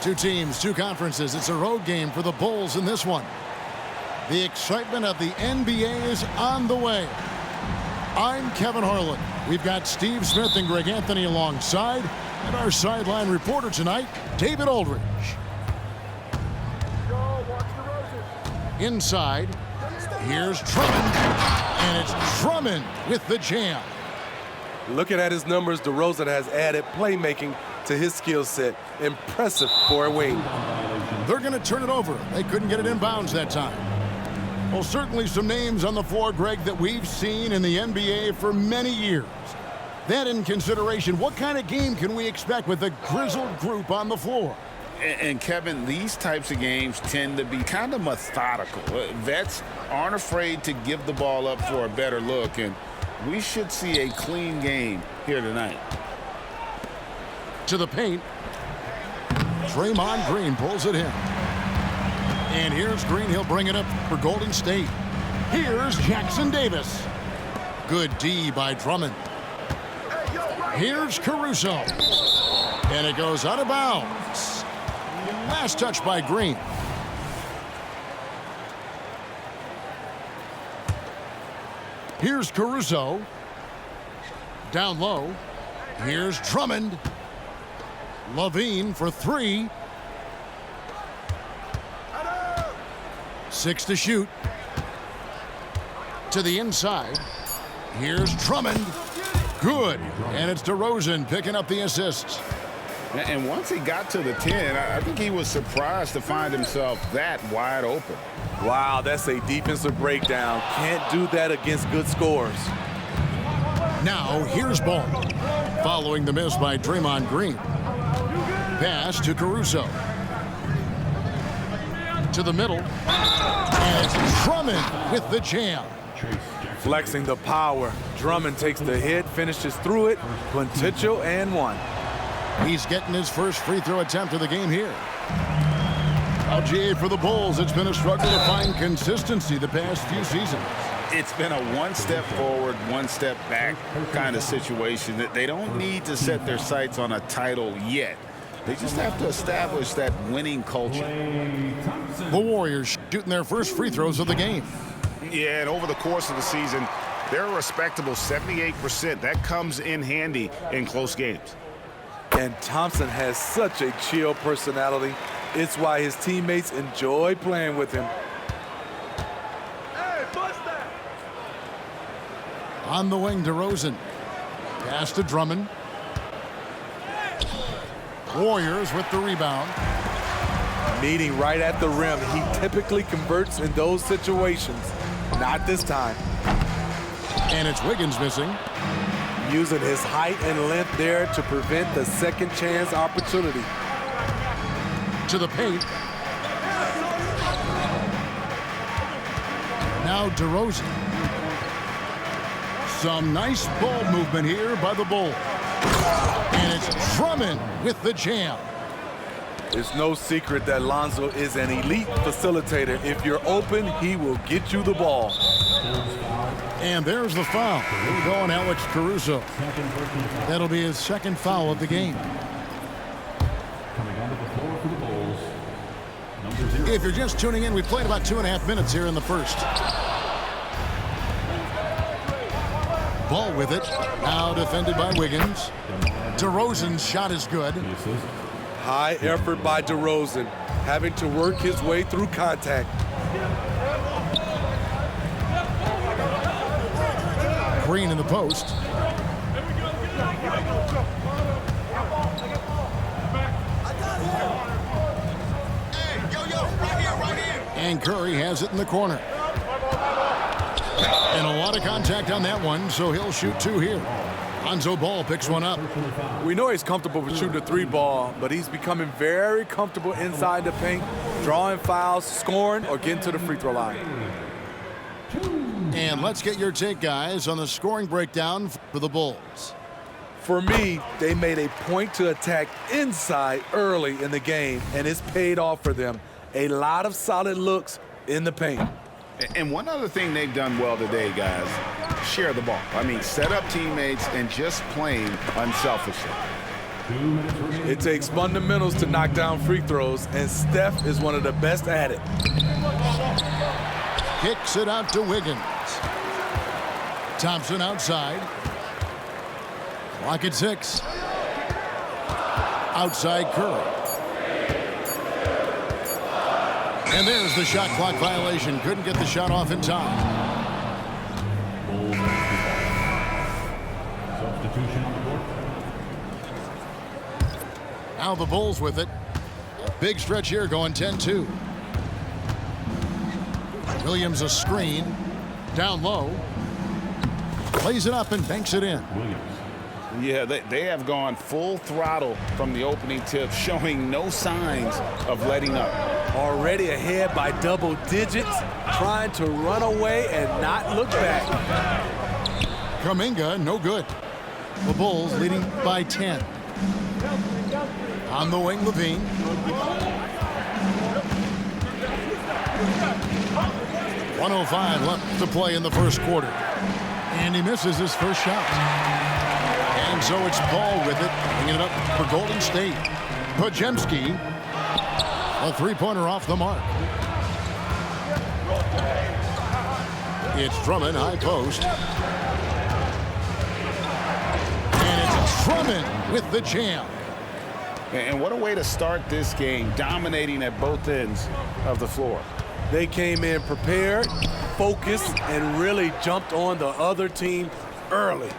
Two teams, two conferences. It's a road game for the Bulls in this one. The excitement of the NBA is on the way. I'm Kevin Harlan. We've got Steve Smith and Greg Anthony alongside, and our sideline reporter tonight, David Aldridge. Inside, here's Drummond, and it's Drummond with the jam. Looking at his numbers, DeRozan has added playmaking to his skill set. Impressive for a wing. They're going to turn it over. They couldn't get it in bounds that time. Well, certainly some names on the floor, Greg, that we've seen in the NBA for many years. That in consideration, what kind of game can we expect with a grizzled group on the floor? And Kevin, these types of games tend to be kind of methodical. Vets aren't afraid to give the ball up for a better look, and we should see a clean game here tonight. To the paint. Draymond Green pulls it in. And here's Green. He'll bring it up for Golden State. Here's Jackson Davis. Good D by Drummond. Here's Caruso. And it goes out of bounds. Last touch by Green. Here's Caruso. Down low. Here's Drummond. Levine for three. 6 to shoot. To the inside. Here's Drummond. Good. And it's DeRozan picking up the assists. And once he got to the 10, I think he was surprised to find himself that wide open. Wow, that's a defensive breakdown. Can't do that against good scores. Now here's Ball. Following the miss by Draymond Green. Pass to Caruso. To the middle. And it's Drummond with the jam. Flexing the power. Drummond takes the hit, finishes through it. Potential and one. He's getting his first free throw attempt of the game here. LGA for the Bulls. It's been a struggle to find consistency the past few seasons. It's been a one step forward, one step back kind of situation. That they don't need to set their sights on a title yet. They just have to establish that winning culture. The Warriors shooting their first free throws of the game. Yeah, and over the course of the season, they're a respectable 78%. That comes in handy in close games. And Thompson has such a chill personality. It's why his teammates enjoy playing with him. On the wing, DeRozan. Pass to Drummond. Warriors with the rebound. Meeting right at the rim. He typically converts in those situations. Not this time. And it's Wiggins missing. Using his height and length there to prevent the second chance opportunity. To the paint. Now DeRozan. Some nice ball movement here by the Bulls. And it's Drummond with the jam. It's no secret that Lonzo is an elite facilitator. If you're open, he will get you the ball. And there's the foul. Here we go on Alex Caruso. That'll be his second foul of the game. If you're just tuning in, we played about 2.5 minutes here in the first. Ball with it. Now defended by Wiggins. DeRozan's shot is good. High effort by DeRozan, having to work his way through contact. Green in the post. And Curry has it in the corner. And a lot of contact on that one, so he'll shoot two here. Lonzo Ball picks one up. We know he's comfortable with shooting the three ball, but he's becoming very comfortable inside the paint, drawing fouls, scoring, or getting to the free throw line. And let's get your take, guys, on the scoring breakdown for the Bulls. For me, they made a point to attack inside early in the game, and it's paid off for them. A lot of solid looks in the paint. And one other thing they've done well today, guys, share the ball. I mean, set up teammates and just playing unselfishly. It takes fundamentals to knock down free throws, and Steph is one of the best at it. Kicks it out to Wiggins. Thompson outside. Clock at 6. Outside Curry. And there's the shot clock violation. Couldn't get the shot off in time. Substitution on the court. Now the Bulls with it. A big stretch here going 10-2. Williams a screen. Down low. Plays it up and banks it in. Williams. Yeah, they have gone full throttle from the opening tip, showing no signs of letting up. Already ahead by double digits, trying to run away and not look back. Kuminga, no good. The Bulls leading by 10. On the wing, Levine. .105 left to play in the first quarter. And he misses his first shot. And so it's Ball with it, bringing it up for Golden State. Podziemski, a three-pointer off the mark. It's Drummond, high post. And it's Drummond with the jam. And what a way to start this game, dominating at both ends of the floor. They came in prepared, focused, and really jumped on the other team early.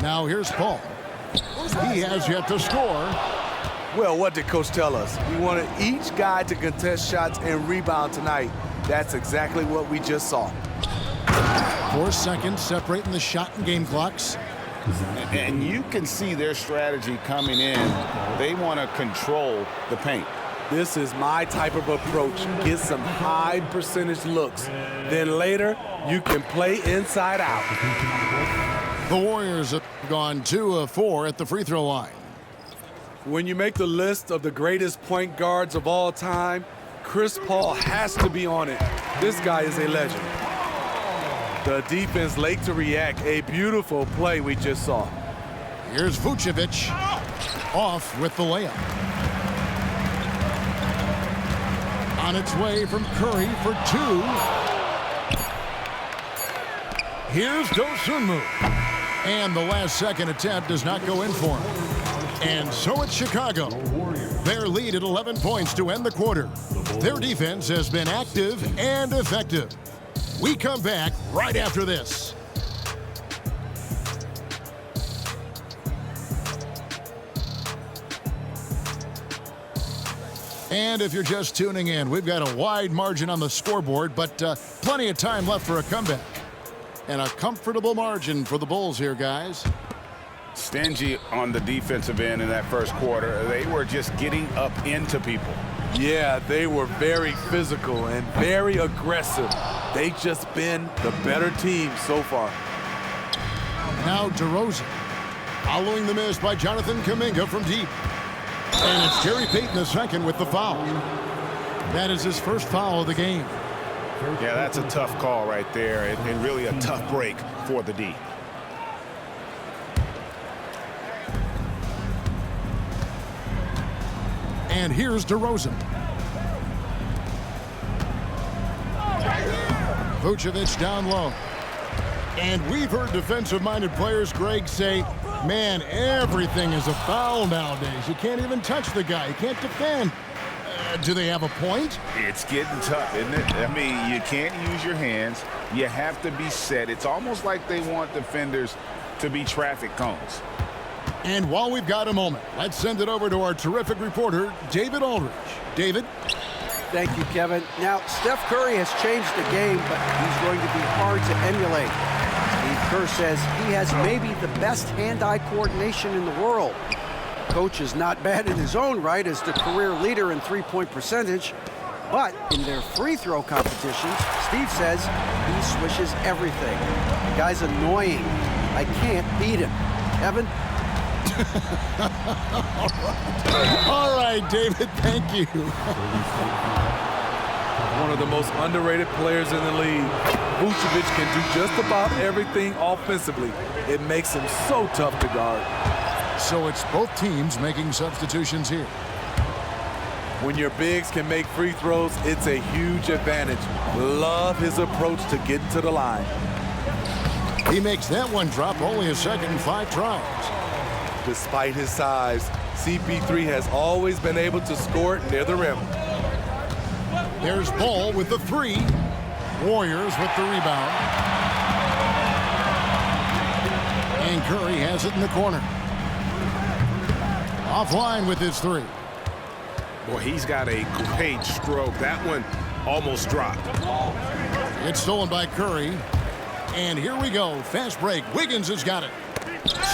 Now here's Paul. He has yet to score. Well, what did Coach tell us? He wanted each guy to contest shots and rebound tonight. That's exactly what we just saw. 4 seconds separating the shot and game clocks. And you can see their strategy coming in. They want to control the paint. This is my type of approach. Get some high percentage looks. Then later, you can play inside out. The Warriors have gone 2 of 4 at the free throw line. When you make the list of the greatest point guards of all time, Chris Paul has to be on it. This guy is a legend. The defense late to react. A beautiful play we just saw. Here's Vucevic off with the layup. On its way from Curry for 2. Here's Dosunmu. And the last second attempt does not go in for him. And so it's Chicago. Their lead at 11 points to end the quarter. Their defense has been active and effective. We come back right after this. And if you're just tuning in, we've got a wide margin on the scoreboard, but plenty of time left for a comeback. And a comfortable margin for the Bulls here, guys. Stingy on the defensive end in that first quarter. They were just getting up into people. Yeah, they were very physical and very aggressive. They just been the better team so far. Now DeRozan, following the miss by Jonathan Kuminga from deep. And it's Gary Payton II with the foul. That is his first foul of the game. Yeah, that's a tough call right there, and really a tough break for the D. And here's DeRozan. Vucevic down low. And we've heard defensive-minded players, Greg, say, man, everything is a foul nowadays. You can't even touch the guy. You can't defend. Do they have a point? It's getting tough, isn't it? I mean, you can't use your hands. You have to be set. It's almost like they want defenders to be traffic cones. And while we've got a moment, let's send it over to our terrific reporter, David Aldridge. David? Thank you, Kevin. Now, Steph Curry has changed the game, but he's going to be hard to emulate. Steve Kerr says he has maybe the best hand-eye coordination in the world. Coach is not bad in his own right as the career leader in three-point percentage, but in their free throw competitions, Steve says he swishes everything. The guy's annoying. I can't beat him. Kevin? All right, David, thank you. One of the most underrated players in the league. Vucevic can do just about everything offensively. It makes him so tough to guard. So it's both teams making substitutions here. When your bigs can make free throws, it's a huge advantage. Love his approach to getting to the line. He makes that one drop, only a second in 5 tries. Despite his size, CP3 has always been able to score it near the rim. There's Ball with the 3. Warriors with the rebound. And Curry has it in the corner. Offline with his 3. Boy, he's got a great stroke. That one almost dropped. It's stolen by Curry. And here we go. Fast break. Wiggins has got it.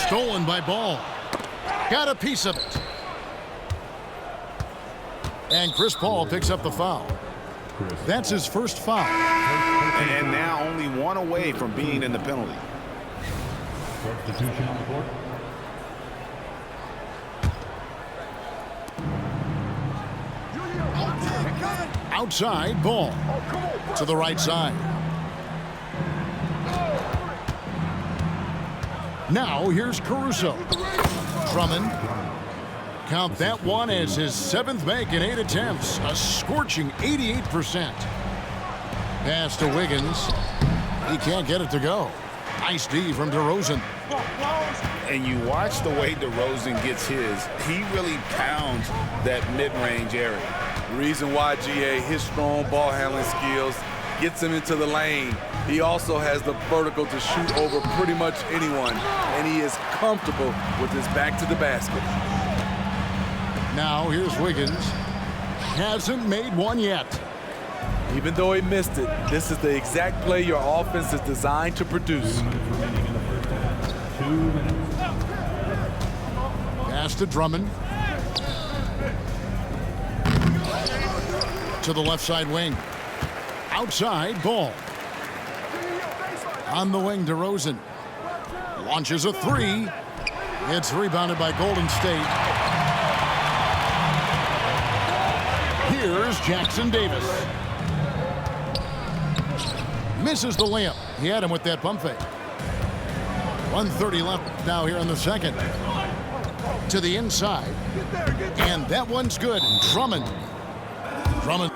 Stolen by Ball. Got a piece of it. And Chris Paul picks up the foul. That's his first foul. And now only one away from being in the penalty. Substitution on the court. Outside, Ball. To the right side. Now here's Caruso. Drummond. Count that one as his 7th make in 8 attempts. A scorching 88%. Pass to Wiggins. He can't get it to go. Nice D from DeRozan. And you watch the way DeRozan gets his. He really pounds that mid-range area. Reason why, GA, his strong ball handling skills gets him into the lane. He also has the vertical to shoot over pretty much anyone, and he is comfortable with his back to the basket. Now here's Wiggins. Hasn't made one yet. Even though he missed it, this is the exact play your offense is designed to produce. 2 minutes. Pass to Drummond. To the left side wing. Outside, Ball. On the wing, DeRozan. Launches a 3. It's rebounded by Golden State. Here's Jackson Davis. Misses the layup. He had him with that pump fake. 1:30 left now here in the second. To the inside. And that one's good. Drummond. Drummond.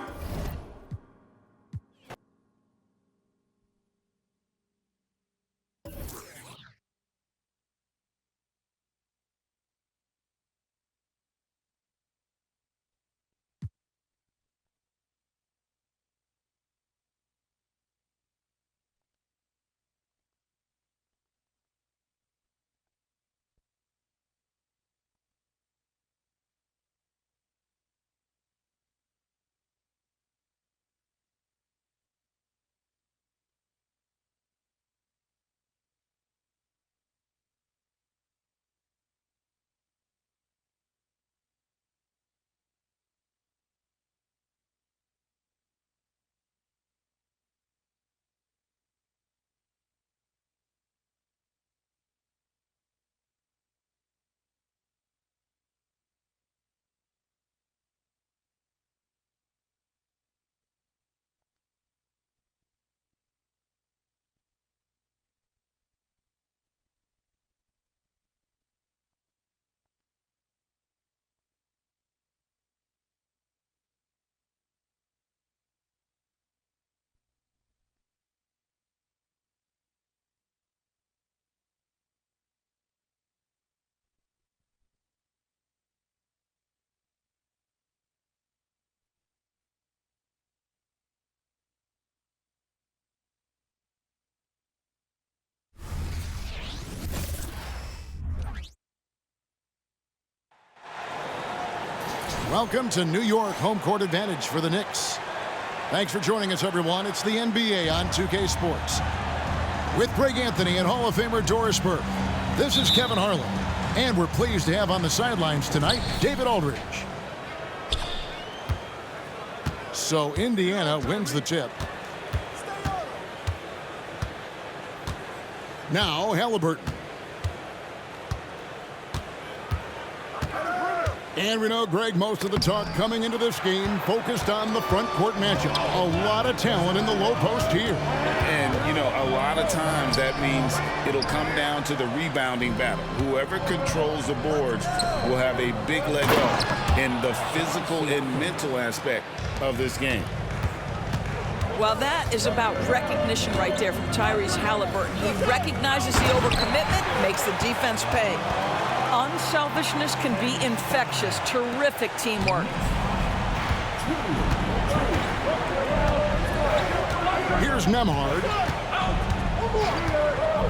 Welcome to New York home court advantage for the Knicks. Thanks for joining us, everyone. It's the NBA on 2K Sports. With Greg Anthony and Hall of Famer Doris Burke, this is Kevin Harlan. And we're pleased to have on the sidelines tonight, David Aldridge. So Indiana wins the tip. Now Halliburton. And we know, Greg, most of the talk coming into this game focused on the front court matchup. A lot of talent in the low post here. And, you know, a lot of times that means it'll come down to the rebounding battle. Whoever controls the boards will have a big leg up in the physical and mental aspect of this game. Well, that is about recognition right there from Tyrese Halliburton. He recognizes the overcommitment, makes the defense pay. Unselfishness can be infectious. Terrific teamwork. Here's Nembhard.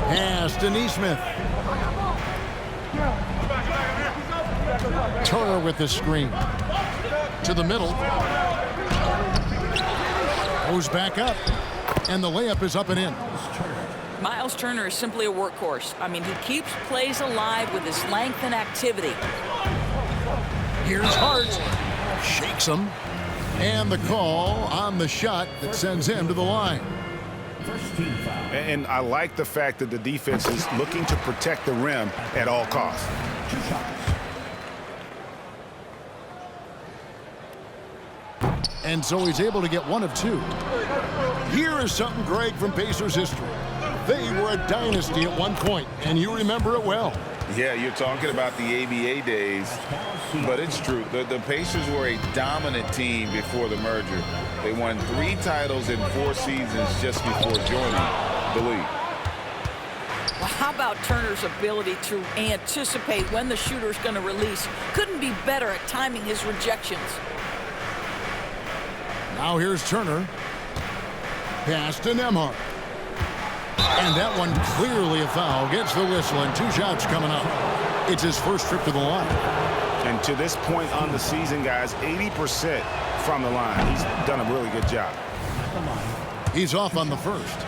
Pass to Nesmith. Turner with the screen. To the middle. Goes back up. And the layup is up and in. Miles Turner is simply a workhorse. I mean, he keeps plays alive with his length and activity. Here's Hart. Shakes him. And the call on the shot that sends him to the line. And I like the fact that the defense is looking to protect the rim at all costs. And so he's able to get one of two. Here is something, Greg, from Pacers history. They were a dynasty at one point, and you remember it well. Yeah, you're talking about the ABA days, but it's true. The Pacers were a dominant team before the merger. They won 3 titles in 4 seasons just before joining the league. Well, how about Turner's ability to anticipate when the shooter's going to release? Couldn't be better at timing his rejections. Now here's Turner. Pass to Nembhard. And that one clearly a foul. Gets the whistle, and 2 shots coming up. It's his first trip to the line. And to this point on the season, guys, 80% from the line. He's done a really good job. He's off on the first.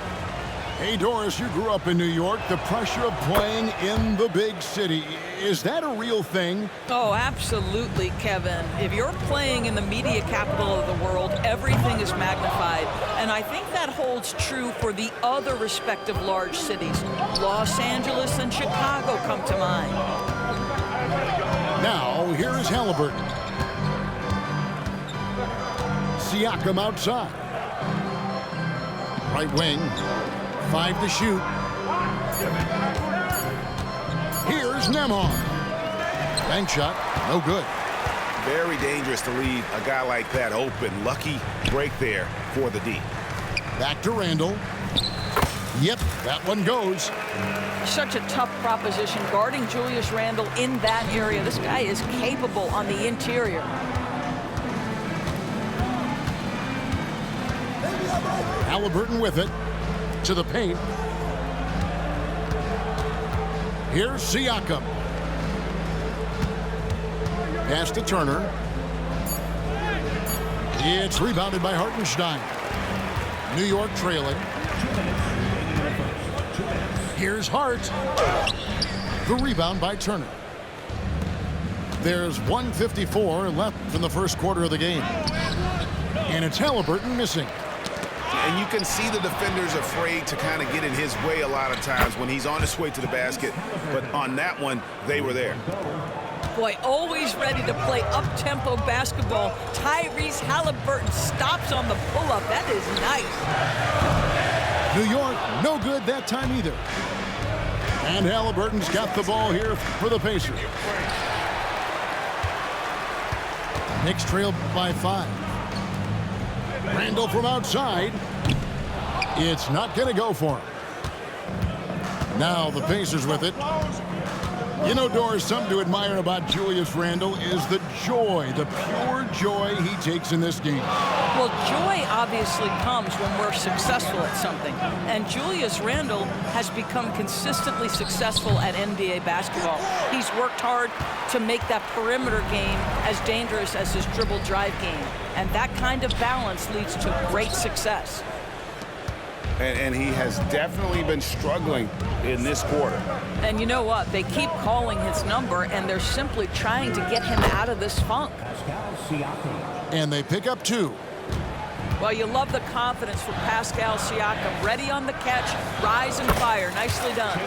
Hey, Doris, you grew up in New York. The pressure of playing in the big city, is that a real thing? Oh, absolutely, Kevin. If you're playing in the media capital of the world, everything is magnified. And I think that holds true for the other respective large cities. Los Angeles and Chicago come to mind. Now, here is Halliburton. Siakam outside. Right wing. 5 to shoot. Here's Nembhard. Bank shot, no good. Very dangerous to leave a guy like that open. Lucky break there for the D. Back to Randall. Yep, that one goes. Such a tough proposition guarding Julius Randle in that area. This guy is capable on the interior. Halliburton with it. To the paint. Here's Siakam. Pass to Turner. It's rebounded by Hartenstein. New York trailing. Here's Hart. The rebound by Turner. There's 1:54 left from the first quarter of the game. And it's Halliburton missing. And you can see the defenders afraid to kind of get in his way a lot of times when he's on his way to the basket. But on that one, they were there. Boy, always ready to play up-tempo basketball. Tyrese Halliburton stops on the pull-up. That is nice. New York, no good that time either. And Halliburton's got the ball here for the Pacers. Knicks trail by 5. Randall from outside. It's not going to go for him. Now the Pacers with it. You know, Doris, something to admire about Julius Randle is the joy, the pure joy he takes in this game. Well, joy obviously comes when we're successful at something. And Julius Randle has become consistently successful at NBA basketball. He's worked hard to make that perimeter game as dangerous as his dribble drive game. And that kind of balance leads to great success. And he has definitely been struggling in this quarter. And you know what? They keep calling his number, and they're simply trying to get him out of this funk. And they pick up 2. Well, you love the confidence from Pascal Siakam. Ready on the catch, rise and fire. Nicely done.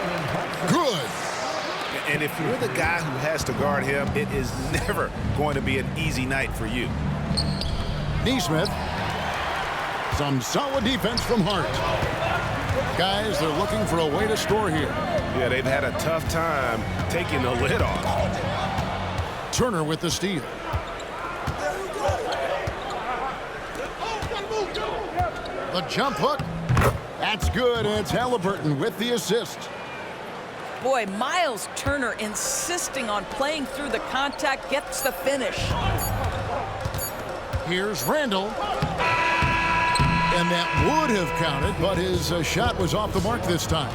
Good. And if you're the guy who has to guard him, it is never going to be an easy night for you. Neesmith. Some solid defense from Hart. Guys, they're looking for a way to score here. Yeah, they've had a tough time taking the lid off. Turner with the steal. The jump hook. That's good, and it's Halliburton with the assist. Boy, Miles Turner insisting on playing through the contact, gets the finish. Here's Randall. And that would have counted, but his shot was off the mark this time.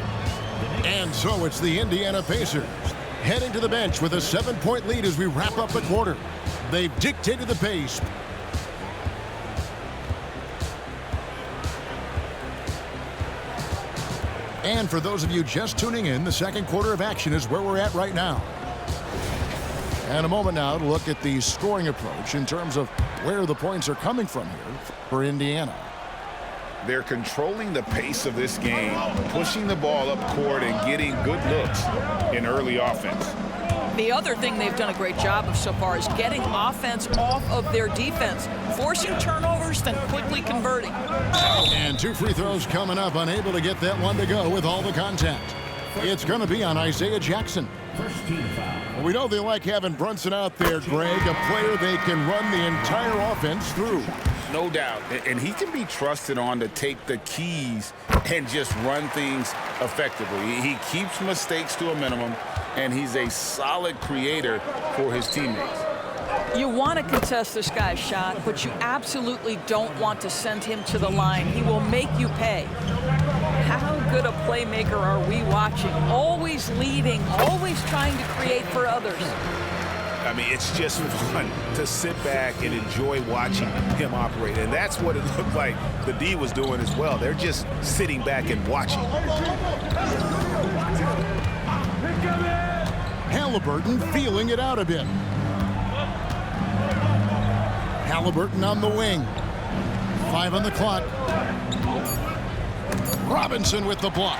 And so it's the Indiana Pacers heading to the bench with a 7-point lead as we wrap up the quarter. They've dictated the pace. And for those of you just tuning in, the second quarter of action is where we're at right now. And a moment now to look at the scoring approach in terms of where the points are coming from here for Indiana. They're controlling the pace of this game, pushing the ball up court and getting good looks in early offense. The other thing they've done a great job of so far is getting offense off of their defense, forcing turnovers, then quickly converting. And 2 free throws coming up, unable to get that one to go with all the contact. It's going to be on Isaiah Jackson. Well, we know they like having Brunson out there, Greg, a player they can run the entire offense through. No doubt, and he can be trusted on to take the keys and just run things effectively. He keeps mistakes to a minimum, and he's a solid creator for his teammates. You want to contest this guy's shot, but you absolutely don't want to send him to the line. He will make you pay. How good a playmaker are we watching? Always leading, always trying to create for others. I mean, it's just fun to sit back and enjoy watching him operate. And that's what it looked like the D was doing as well. They're just sitting back and watching. Halliburton feeling it out a bit. Halliburton on the wing. 5 on the clock. Robinson with the block.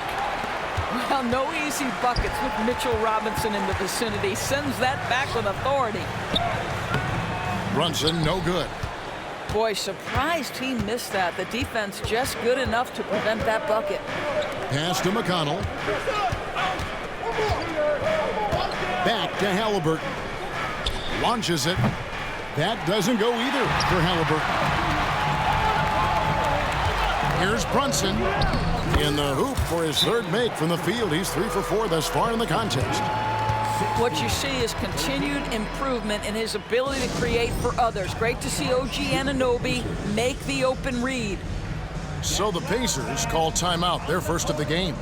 Well, no easy buckets with Mitchell Robinson in the vicinity. Sends that back with authority. Brunson, no good. Boy, surprised he missed that. The defense just good enough to prevent that bucket. Pass to McConnell. Back to Halliburton. Launches it. That doesn't go either for Halliburton. Here's Brunson in the hoop for his third make from the field. He's 3 for 4 thus far in the contest. What you see is continued improvement in his ability to create for others. Great to see OG Anunoby make the open read. So the Pacers call timeout, their first of the game.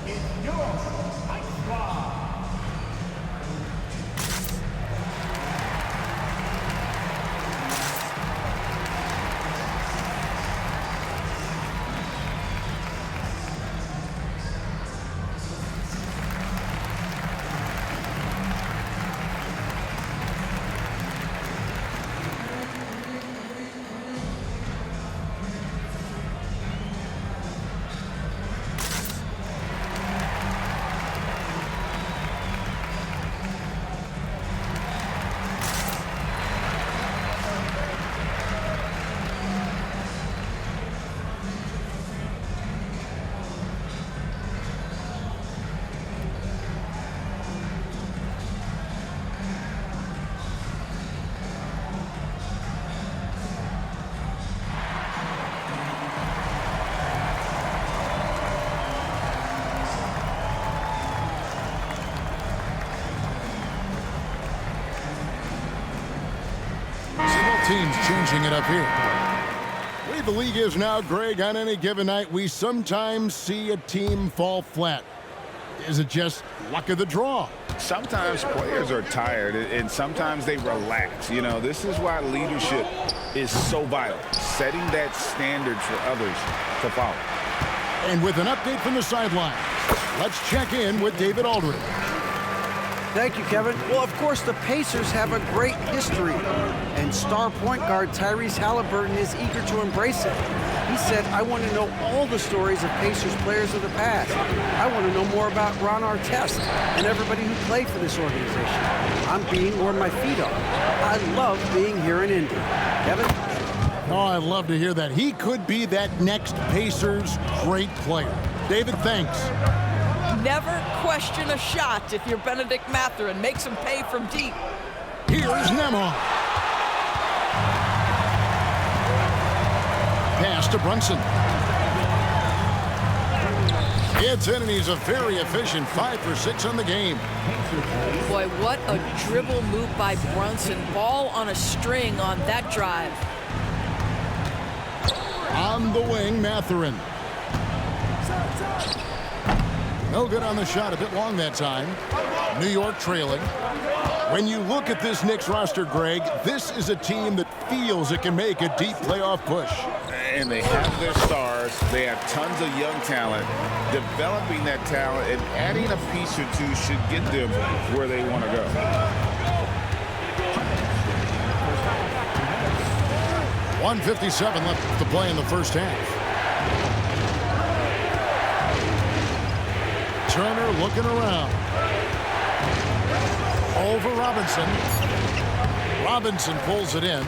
Teams changing it up here. The way the league is now, Greg, on any given night, we sometimes see a team fall flat. Is it just luck of the draw? Sometimes players are tired, and sometimes they relax. You know, this is why leadership is so vital, setting that standard for others to follow. And with an update from the sideline, let's check in with David Aldridge. Thank you, Kevin. Well, of course, the Pacers have a great history, and star point guard Tyrese Halliburton is eager to embrace it. He said, I want to know all the stories of Pacers players of the past. I want to know more about Ron Artest and everybody who played for this organization. I'm being where my feet are. I love being here in Indy. Kevin? Oh, I'd love to hear that. He could be that next Pacers great player. David, thanks. Never question a shot if you're Benedict Mathurin. Makes him pay from deep. Here's Nembhard. Pass to Brunson. It's in, and he's a very efficient 5 for 6 on the game. Boy, what a dribble move by Brunson. Ball on a string on that drive. On the wing, Mathurin. No good on the shot, a bit long that time. New York trailing. When you look at this Knicks roster, Greg, this is a team that feels it can make a deep playoff push. And they have their stars. They have tons of young talent. Developing that talent and adding a piece or two should get them where they want to go. .157 left to play in the first half. Turner looking around. Over Robinson. Robinson pulls it in.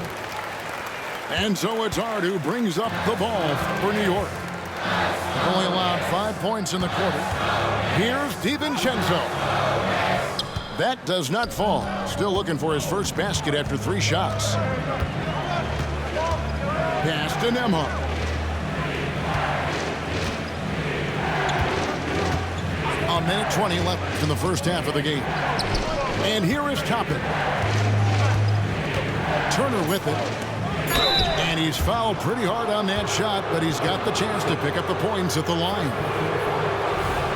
And so it's Hart who brings up the ball for New York. Only allowed 5 points in the quarter. Here's DiVincenzo. That does not fall. Still looking for his first basket after 3 shots. Pass to Nembhard. A minute 20 left in the first half of the game. And here is Toppin. Turner with it. And he's fouled pretty hard on that shot, but he's got the chance to pick up the points at the line.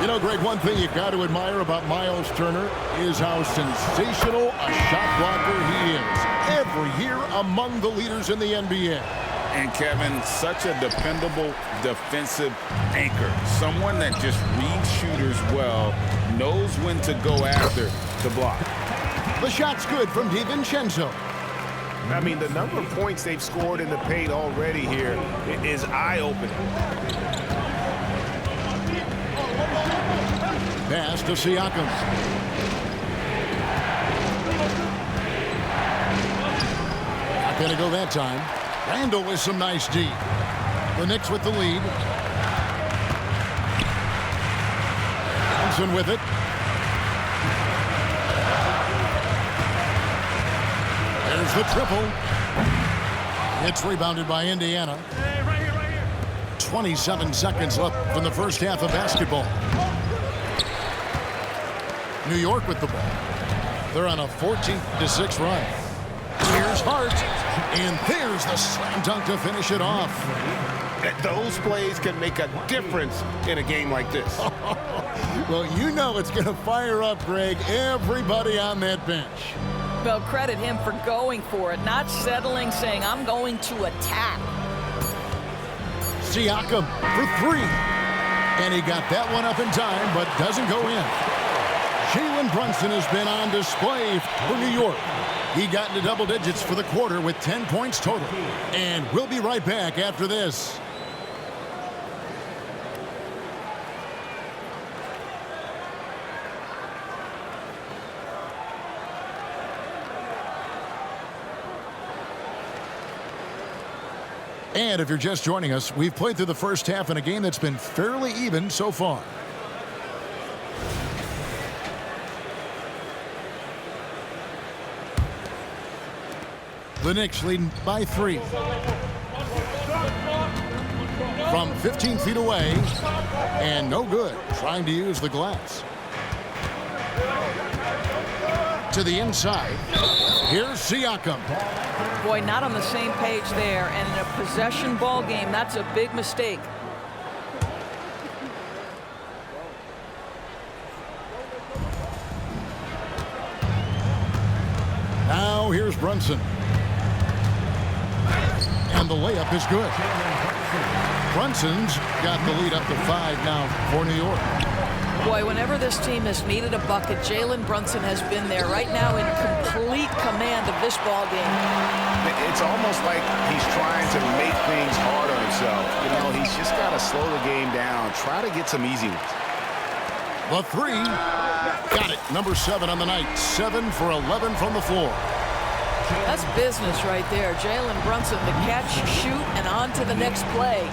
You know, Greg, one thing you've got to admire about Miles Turner is how sensational a shot blocker he is. Every year among the leaders in the NBA. And Kevin, such a dependable defensive anchor. Someone that just reads shooters well, knows when to go after the block. The shot's good from DiVincenzo. I mean, the number of points they've scored in the paint already here is eye-opening. Pass to Siakam. Not going to go that time. Randall with some nice D. The Knicks with the lead. Johnson with it. There's the triple. It's rebounded by Indiana. 27 seconds left from the first half of basketball. New York with the ball. They're on a 14-6 run. Here's Hart. And there's the slam dunk to finish it off. Those plays can make a difference in a game like this. Well, you know it's going to fire up, Greg, everybody on that bench. Well, credit him for going for it, not settling, saying, I'm going to attack. Siakam for 3. And he got that one up in time, but doesn't go in. Jalen Brunson has been on display for New York. He got into double digits for the quarter with 10 points total. And we'll be right back after this. And if you're just joining us, we've played through the first half in a game that's been fairly even so far. The Knicks leading by 3. From 15 feet away, and no good, trying to use the glass. To the inside, here's Siakam. Boy, not on the same page there, and in a possession ball game, that's a big mistake. Now here's Brunson. And the layup is good. Brunson's got the lead up to 5 now for New York. Boy, whenever this team has needed a bucket, Jalen Brunson has been there right now in complete command of this ball game. It's almost like he's trying to make things hard on himself. You know, he's just got to slow the game down, try to get some easy ones. The three. Got it. Number 7 on the night. 7 for 11 from the floor. That's business right there. Jalen Brunson, the catch, shoot, and on to the next play.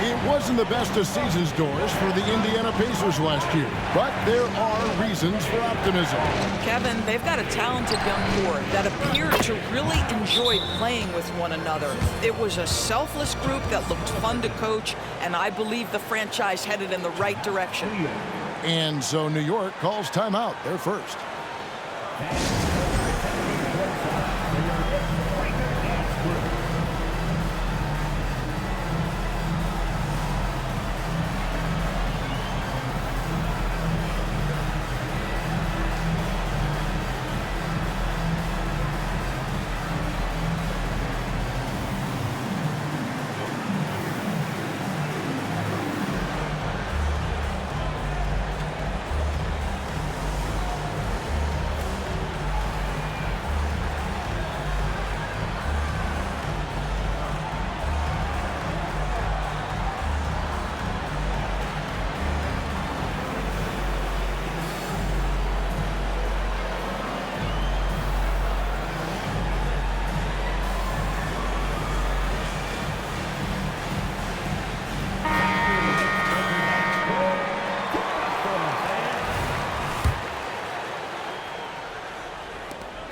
It wasn't the best of season's doors for the Indiana Pacers last year, but there are reasons for optimism. Kevin, they've got a talented young core that appeared to really enjoy playing with one another. It was a selfless group that looked fun to coach, and I believe the franchise headed in the right direction. And so New York calls timeout. They're first.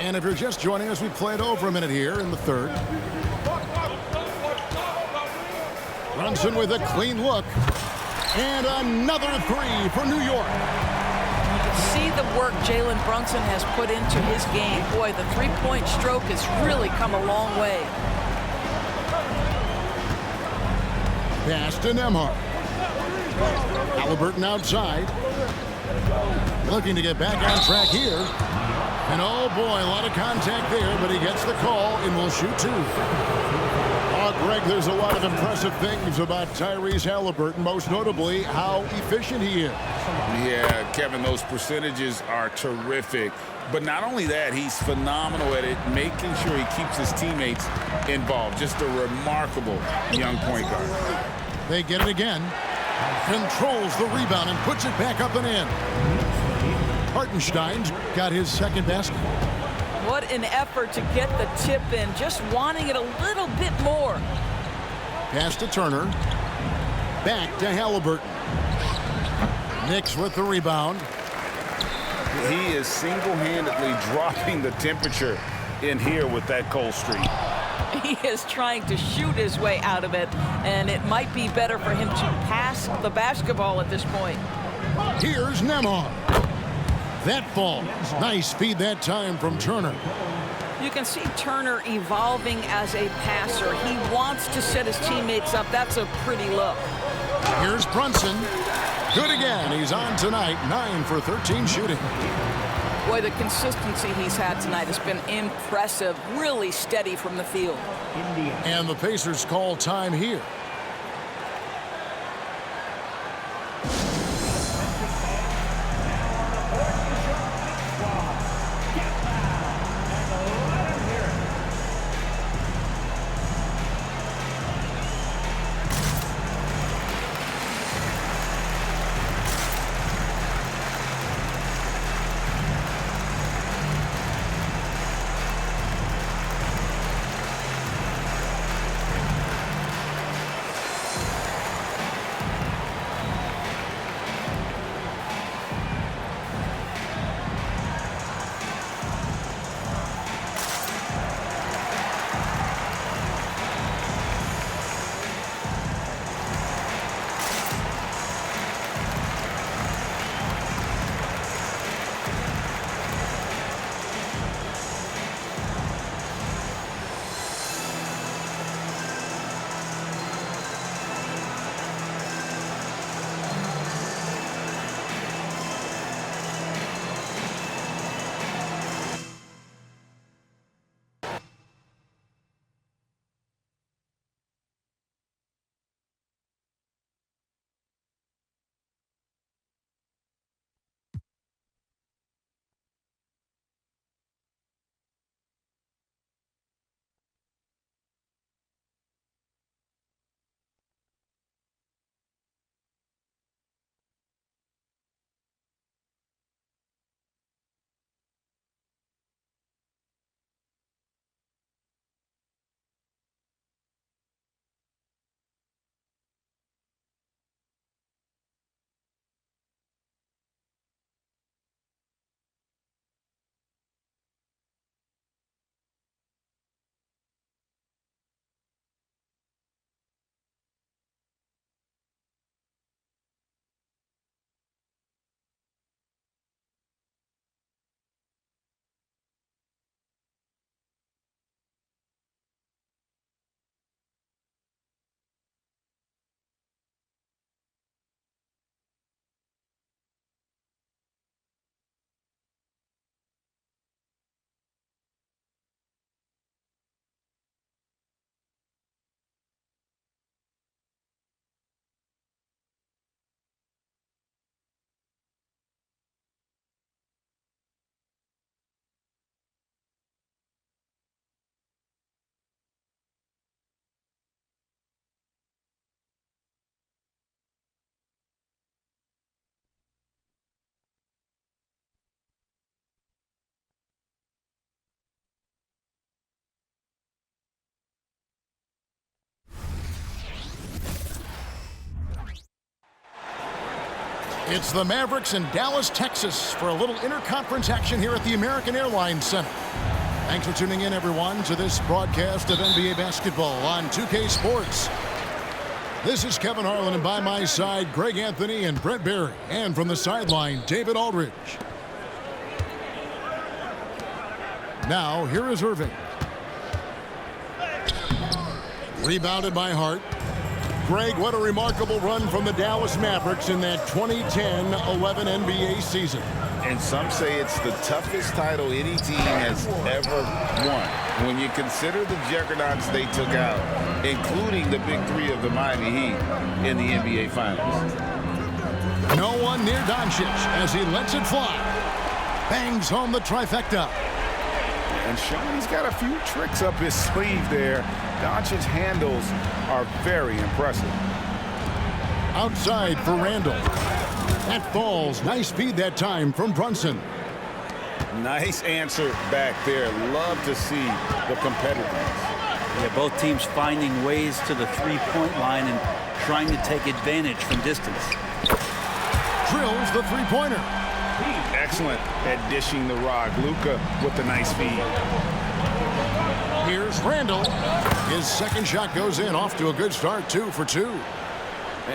And if you're just joining us, we played over a minute here in the third. Brunson with a clean look. And another three for New York. See the work Jalen Brunson has put into his game. Boy, the three-point stroke has really come a long way. Pass to Nembhard. Halliburton outside. Looking to get back on track here. And oh boy, a lot of contact there, but he gets the call and will shoot 2. Oh, Greg, there's a lot of impressive things about Tyrese Halliburton, most notably how efficient he is. Yeah, Kevin, those percentages are terrific. But not only that, he's phenomenal at it, making sure he keeps his teammates involved. Just a remarkable young point guard. They get it again. Controls the rebound and puts it back up and in. Hartenstein's got his second basket. What an effort to get the tip in, just wanting it a little bit more. Pass to Turner. Back to Halliburton. Knicks with the rebound. He is single-handedly dropping the temperature in here with that cold streak. He is trying to shoot his way out of it, and it might be better for him to pass the basketball at this point. Here's Nembhard. That falls. Nice feed that time from Turner. You can see Turner evolving as a passer. He wants to set his teammates up. That's a pretty look. Here's Brunson. Good again. He's on tonight. 9 for 13 shooting. Boy, the consistency he's had tonight has been impressive. Really steady from the field. And the Pacers call time here. It's the Mavericks in Dallas, Texas for a little interconference action here at the American Airlines Center. Thanks for tuning in, everyone, to this broadcast of NBA basketball on 2K Sports. This is Kevin Harlan, and by my side, Greg Anthony and Brent Barry. And from the sideline, David Aldridge. Now, here is Irving. Rebounded by Hart. Greg, what a remarkable run from the Dallas Mavericks in that 2010-11 NBA season. And some say it's the toughest title any team has ever won. When you consider the juggernauts they took out, including the big three of the Miami Heat in the NBA Finals. No one near Doncic as he lets it fly. Bangs home the trifecta. And showing he's got a few tricks up his sleeve there. Doncic's handles are very impressive. Outside for Randall. That falls. Nice speed that time from Brunson. Nice answer back there. Love to see the competitiveness. Yeah, both teams finding ways to the three-point line and trying to take advantage from distance. Drills the three-pointer. Excellent at dishing the rock. Luka with the nice feed. Here's Randall. His second shot goes in, off to a good start, 2 for 2.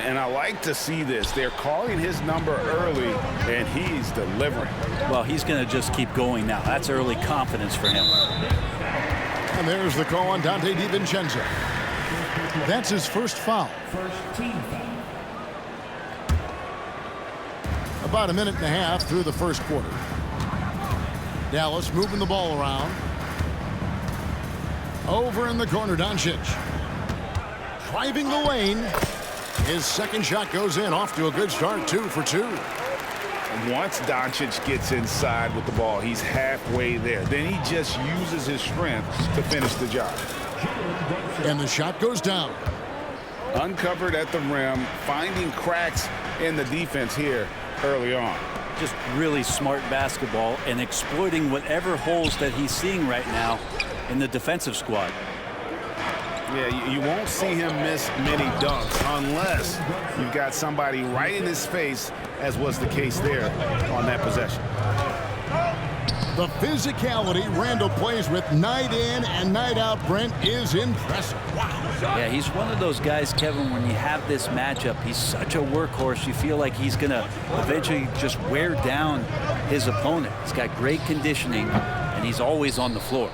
And I like to see this. They're calling his number early, and he's delivering. Well, he's going to just keep going now. That's early confidence for him. And there's the call on Dante DiVincenzo. That's his first foul. About a minute and a half through the first quarter. Dallas moving the ball around. Over in the corner, Doncic. Driving the lane. His second shot goes in, off to a good start, 2 for 2. Once Doncic gets inside with the ball, he's halfway there. Then he just uses his strength to finish the job. And the shot goes down. Uncovered at the rim, finding cracks in the defense here early on. Just really smart basketball and exploiting whatever holes that he's seeing right now in the defensive squad. Yeah, you won't see him miss many dunks unless you've got somebody right in his face, as was the case there on that possession. The physicality Randall plays with night in and night out, Brent, is impressive. Yeah, he's one of those guys, Kevin, when you have this matchup, he's such a workhorse. You feel like he's going to eventually just wear down his opponent. He's got great conditioning, and he's always on the floor.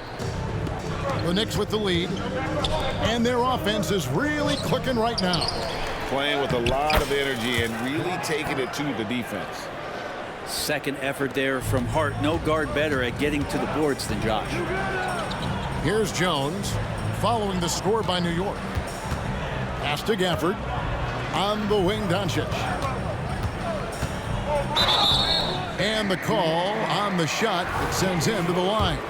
The Knicks with the lead, and their offense is really clicking right now. Playing with a lot of energy and really taking it to the defense. Second effort there from Hart. No guard better at getting to the boards than Josh. Here's Jones following the score by New York. Pass to Gafford. On the wing, Doncic. And the call on the shot that sends him to the line.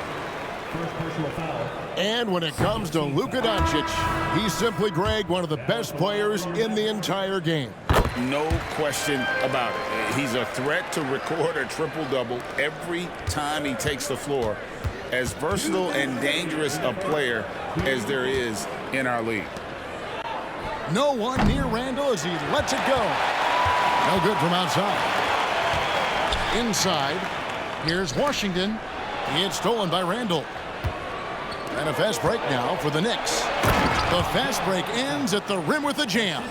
And when it comes to Luka Doncic, he's simply, Greg, one of the best players in the entire game. No question about it. He's a threat to record a triple-double every time he takes the floor. As versatile and dangerous a player as there is in our league. No one near Randall as he lets it go. No good from outside. Inside, here's Washington. It's stolen by Randall. And a fast break now for the Knicks. The fast break ends at the rim with a jam.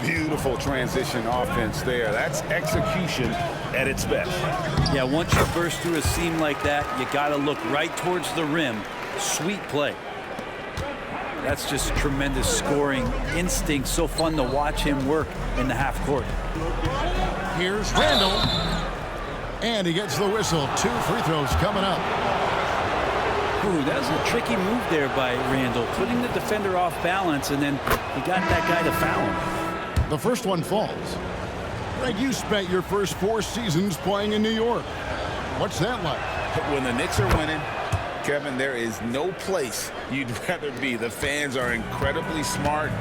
Beautiful transition offense there. That's execution at its best. Yeah, once you burst through a seam like that, you got to look right towards the rim. Sweet play. That's just tremendous scoring instinct. So fun to watch him work in the half court. Here's Randall. And he gets the whistle. 2 free throws coming up. Ooh, that was a tricky move there by Randall, putting the defender off balance, and then he got that guy to foul him. The first one falls. Greg, you spent your first 4 seasons playing in New York. What's that like? When the Knicks are winning, Kevin, there is no place you'd rather be. The fans are incredibly smart,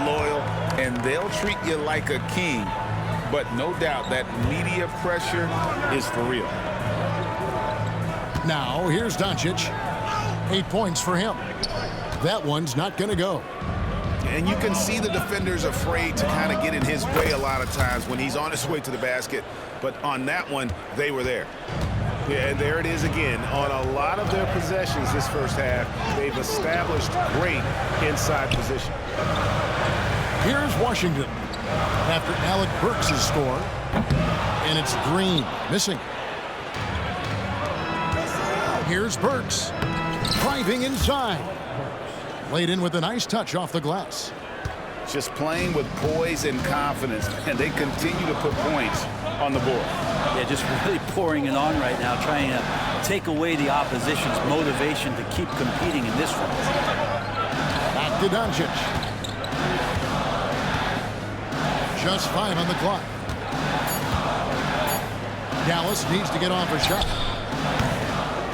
loyal, and they'll treat you like a king. But no doubt that media pressure is for real. Now, here's Doncic. 8 points for him. That one's not going to go. And you can see the defenders afraid to kind of get in his way a lot of times when he's on his way to the basket. But on that one, they were there. Yeah, and there it is again. On a lot of their possessions this first half, they've established great inside position. Here's Washington after Alec Burks' score. And it's Green missing. Here's Burks driving inside. Laid in with a nice touch off the glass. Just playing with poise and confidence, and they continue to put points on the board. Yeah, just really pouring it on right now, trying to take away the opposition's motivation to keep competing in this one. Back to Doncic. Just 5 on the clock. Dallas needs to get off a shot.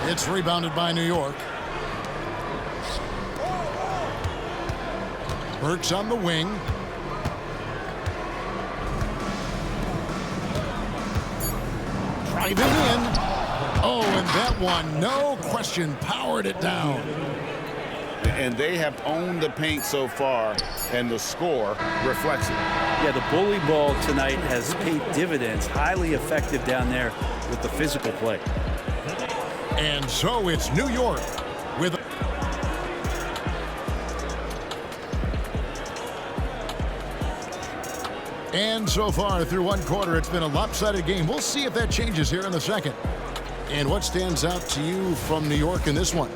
It's rebounded by New York. Burks on the wing. Driving in. Oh, and that one, no question, powered it down. And they have owned the paint so far, and the score reflects it. Yeah, the bully ball tonight has paid dividends. Highly effective down there with the physical play. And so it's New York with... And so far through one quarter, it's been a lopsided game. We'll see if that changes here in the second. And what stands out to you from New York in this one?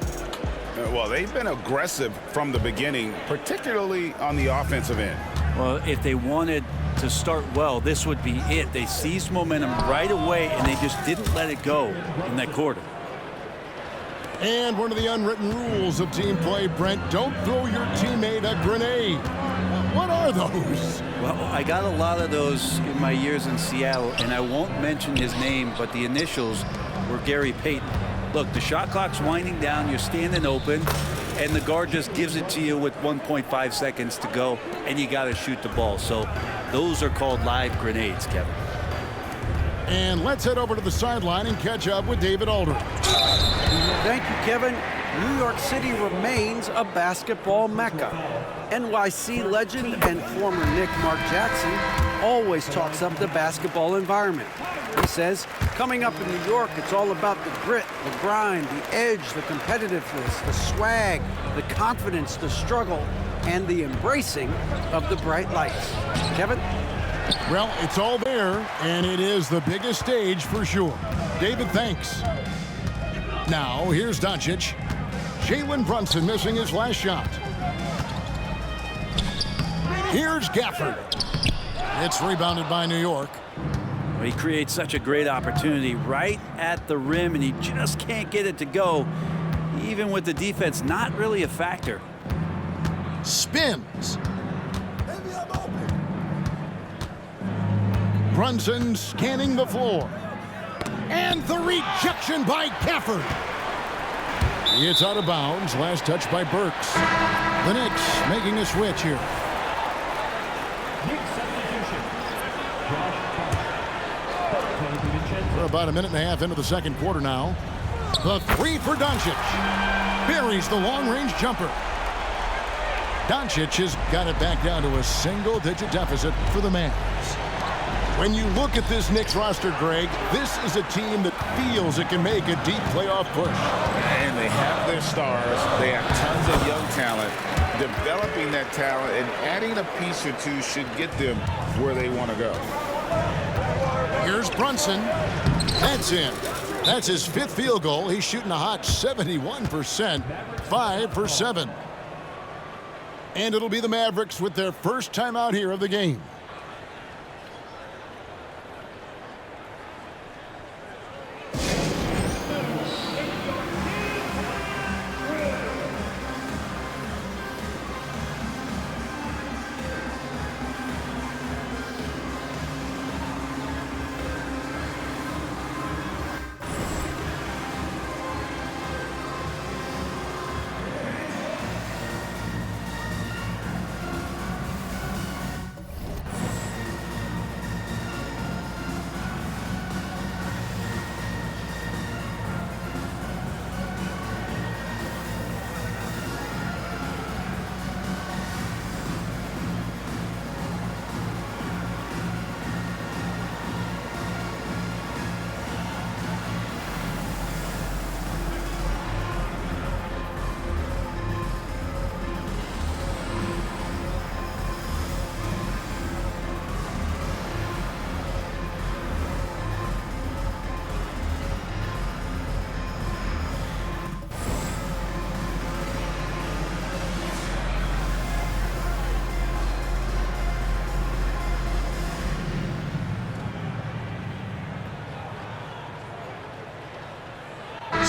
Well, they've been aggressive from the beginning, particularly on the offensive end. Well, if they wanted to start well, this would be it. They seized momentum right away, and they just didn't let it go in that quarter. And one of the unwritten rules of team play, Brent, don't throw your teammate a grenade. What are those? Well, I got a lot of those in my years in Seattle, and I won't mention his name, but the initials were Gary Payton. Look, the shot clock's winding down, you're standing open, and the guard just gives it to you with 1.5 seconds to go, and you got to shoot the ball. So those are called live grenades, Kevin. And let's head over to the sideline and catch up with David Aldridge. Thank you, Kevin. New York City remains a basketball mecca. NYC legend and former Knick Mark Jackson always talks up the basketball environment. He says, coming up in New York, it's all about the grit, the grind, the edge, the competitiveness, the swag, the confidence, the struggle, and the embracing of the bright lights. Kevin? Well, it's all there, and it is the biggest stage for sure. David, thanks. Now, here's Doncic. Jalen Brunson missing his last shot. Here's Gafford. It's rebounded by New York. He creates such a great opportunity right at the rim, and he just can't get it to go, even with the defense not really a factor. Spins. Brunson scanning the floor. And the rejection by Gafford. It's out of bounds. Last touch by Burks. The Knicks making a switch here. We're about a minute and a half into the second quarter now. The three for Doncic. Buries the long-range jumper. Doncic has got it back down to a single-digit deficit for the Mavs. When you look at this Knicks roster, Greg, this is a team that feels it can make a deep playoff push. And they have their stars. They have tons of young talent. Developing that talent and adding a piece or two should get them where they want to go. Here's Brunson. That's in. That's his fifth field goal. He's shooting a hot 71%, 5 for 7. And it'll be the Mavericks with their first time out here of the game.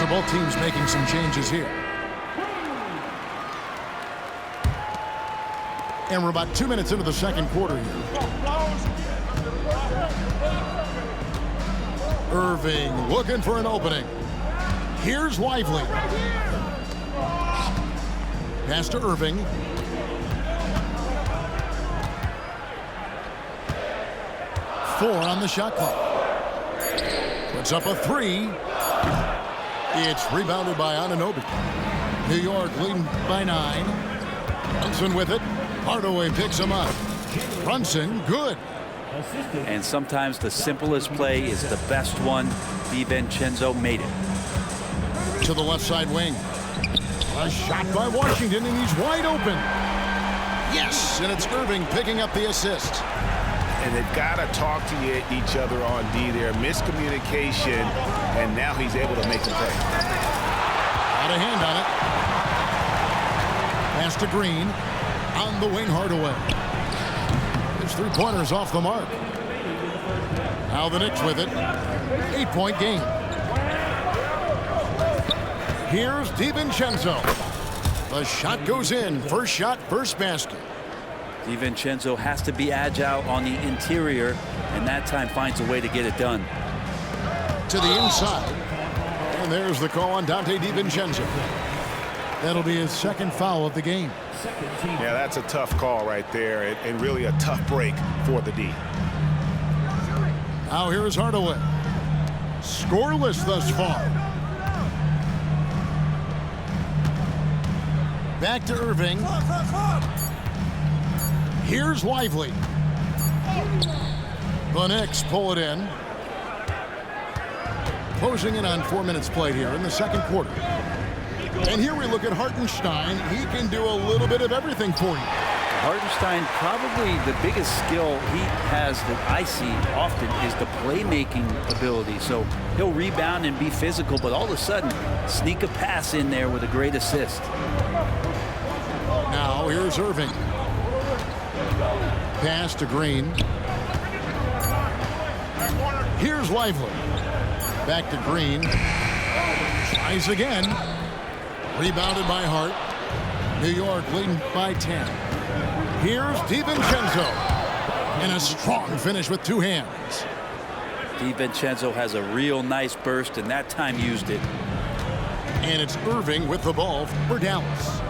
So both teams making some changes here. And we're about 2 minutes into the second quarter here. Irving looking for an opening. Here's Lively. Pass to Irving. Four on the shot clock. Puts up a three. It's rebounded by Anunoby. New York leading by 9. Brunson with it. Hardaway picks him up. Brunson, good. And sometimes the simplest play is the best one. DiVincenzo made it. To the left side wing. A shot by Washington, and he's wide open. Yes, and it's Irving picking up the assist. And they've got to talk to each other on D there. Miscommunication, and now he's able to make the play. Got a hand on it. Pass to Green. On the wing, Hardaway. His three-pointer's off the mark. Now the Knicks with it. 8-point game. Here's DiVincenzo. The shot goes in. First shot, first basket. DiVincenzo has to be agile on the interior, and that time finds a way to get it done. To the inside. And there's the call on Donte DiVincenzo. That'll be his second foul of the game. Yeah, that's a tough call right there, and really a tough break for the D. Now here's Hardaway. Scoreless thus far. Back to Irving. Here's Lively. The Knicks pull it in. Closing in on 4 minutes played here in the second quarter. And here we look at Hartenstein. He can do a little bit of everything for you. Hartenstein, probably the biggest skill he has that I see often is the playmaking ability. So he'll rebound and be physical, but all of a sudden sneak a pass in there with a great assist. Now here's Irving. Pass to Green. Here's Lively. Back to Green. Tries again. Rebounded by Hart. New York leading by 10. Here's DiVincenzo. And a strong finish with two hands. DiVincenzo has a real nice burst, and that time used it. And it's Irving with the ball for Dallas.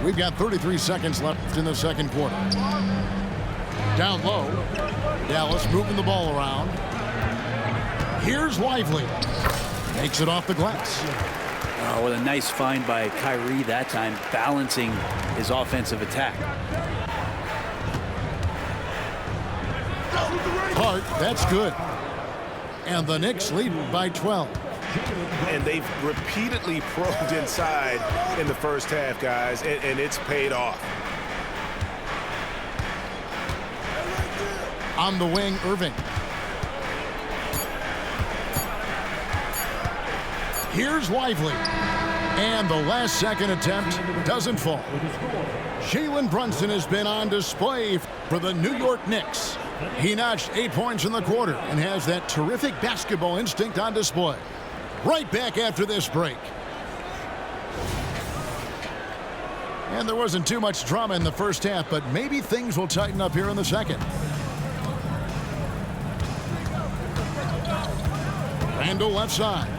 We've got 33 seconds left in the second quarter. Down low. Dallas moving the ball around. Here's Lively. Takes it off the glass. Oh, what a nice find by Kyrie that time, balancing his offensive attack. Hart, that's good. And the Knicks lead by 12. And they've repeatedly probed inside in the first half, guys, and it's paid off. On the wing, Irving. Here's Lively. And the last second attempt doesn't fall. Jalen Brunson has been on display for the New York Knicks. He notched 8 points in the quarter and has that terrific basketball instinct on display. Right back after this break. And there wasn't too much drama in the first half, but maybe things will tighten up here in the second. Randle left side.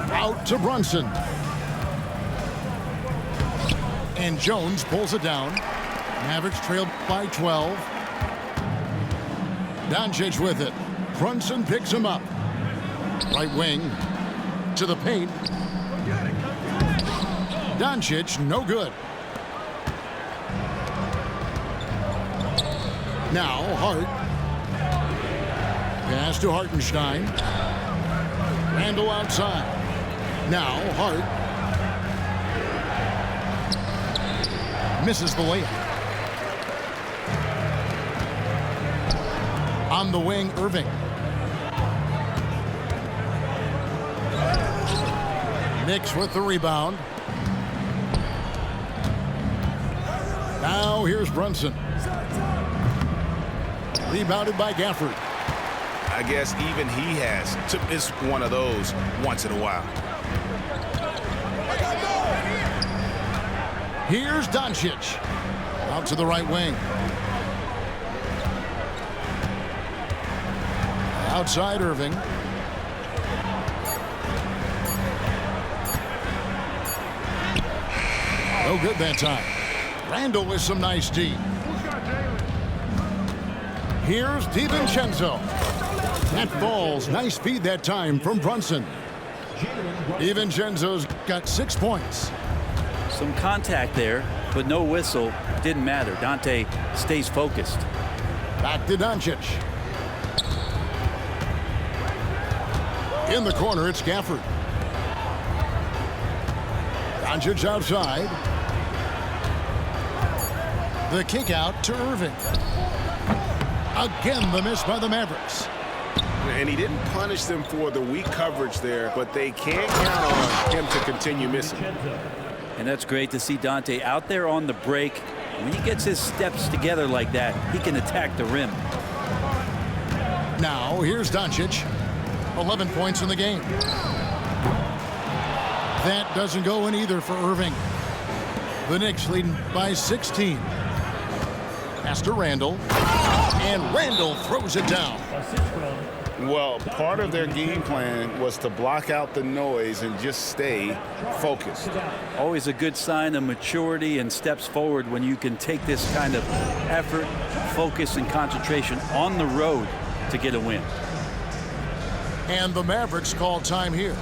Out to Brunson. And Jones pulls it down. Mavericks trailed by 12. Doncic with it. Brunson picks him up. Right wing to the paint. Doncic, no good. Now Hart. Pass to Hartenstein. Randle outside. Now Hart. Misses the layup. On the wing, Irving. Knicks with the rebound. Now here's Brunson. Rebounded by Gafford. I guess even he has to miss one of those once in a while. Here's Doncic. Out to the right wing. Outside Irving. No good that time. Randall with some nice D. Here's DiVincenzo. That falls. Nice feed that time from Brunson. DiVincenzo's got 6 points. Some contact there, but no whistle. Didn't matter. Dante stays focused. Back to Doncic. In the corner, it's Gafford. Doncic outside. The kick out to Irving. Again, the miss by the Mavericks. And he didn't punish them for the weak coverage there, but they can't count on him to continue missing. And that's great to see Dante out there on the break. When he gets his steps together like that, he can attack the rim. Now, here's Doncic. 11 points in the game. That doesn't go in either for Irving. The Knicks leading by 16. Pass to Randall. And Randall throws it down. Well, part of their game plan was to block out the noise and just stay focused. Always a good sign of maturity and steps forward when you can take this kind of effort, focus, and concentration on the road to get a win. And the Mavericks call time here.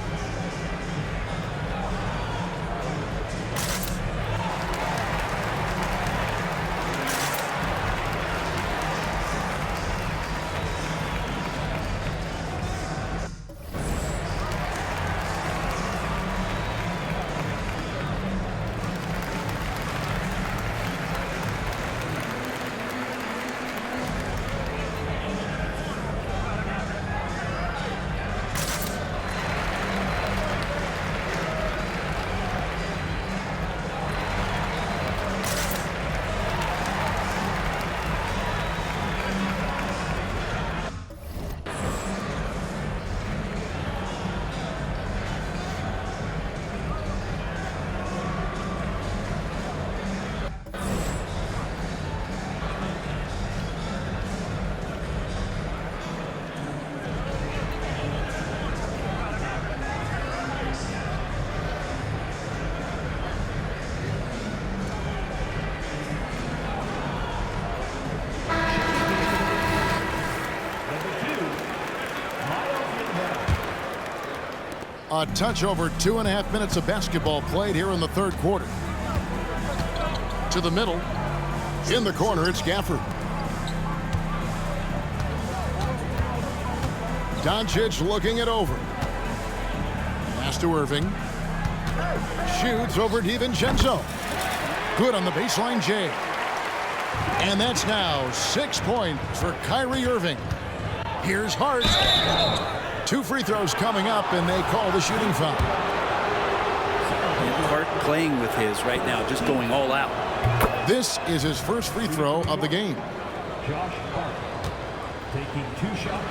A touch over 2.5 minutes of basketball played here in the third quarter. To the middle. In the corner, it's Gafford. Doncic looking it over. Pass to Irving. Shoots over DiVincenzo. Good on the baseline, Jay. And that's now 6 points for Kyrie Irving. Here's Hart. 2 free throws coming up, and they call the shooting foul. Hart playing with his right now, just going all out. This is his first free throw of the game. Josh Hart taking 2 shots.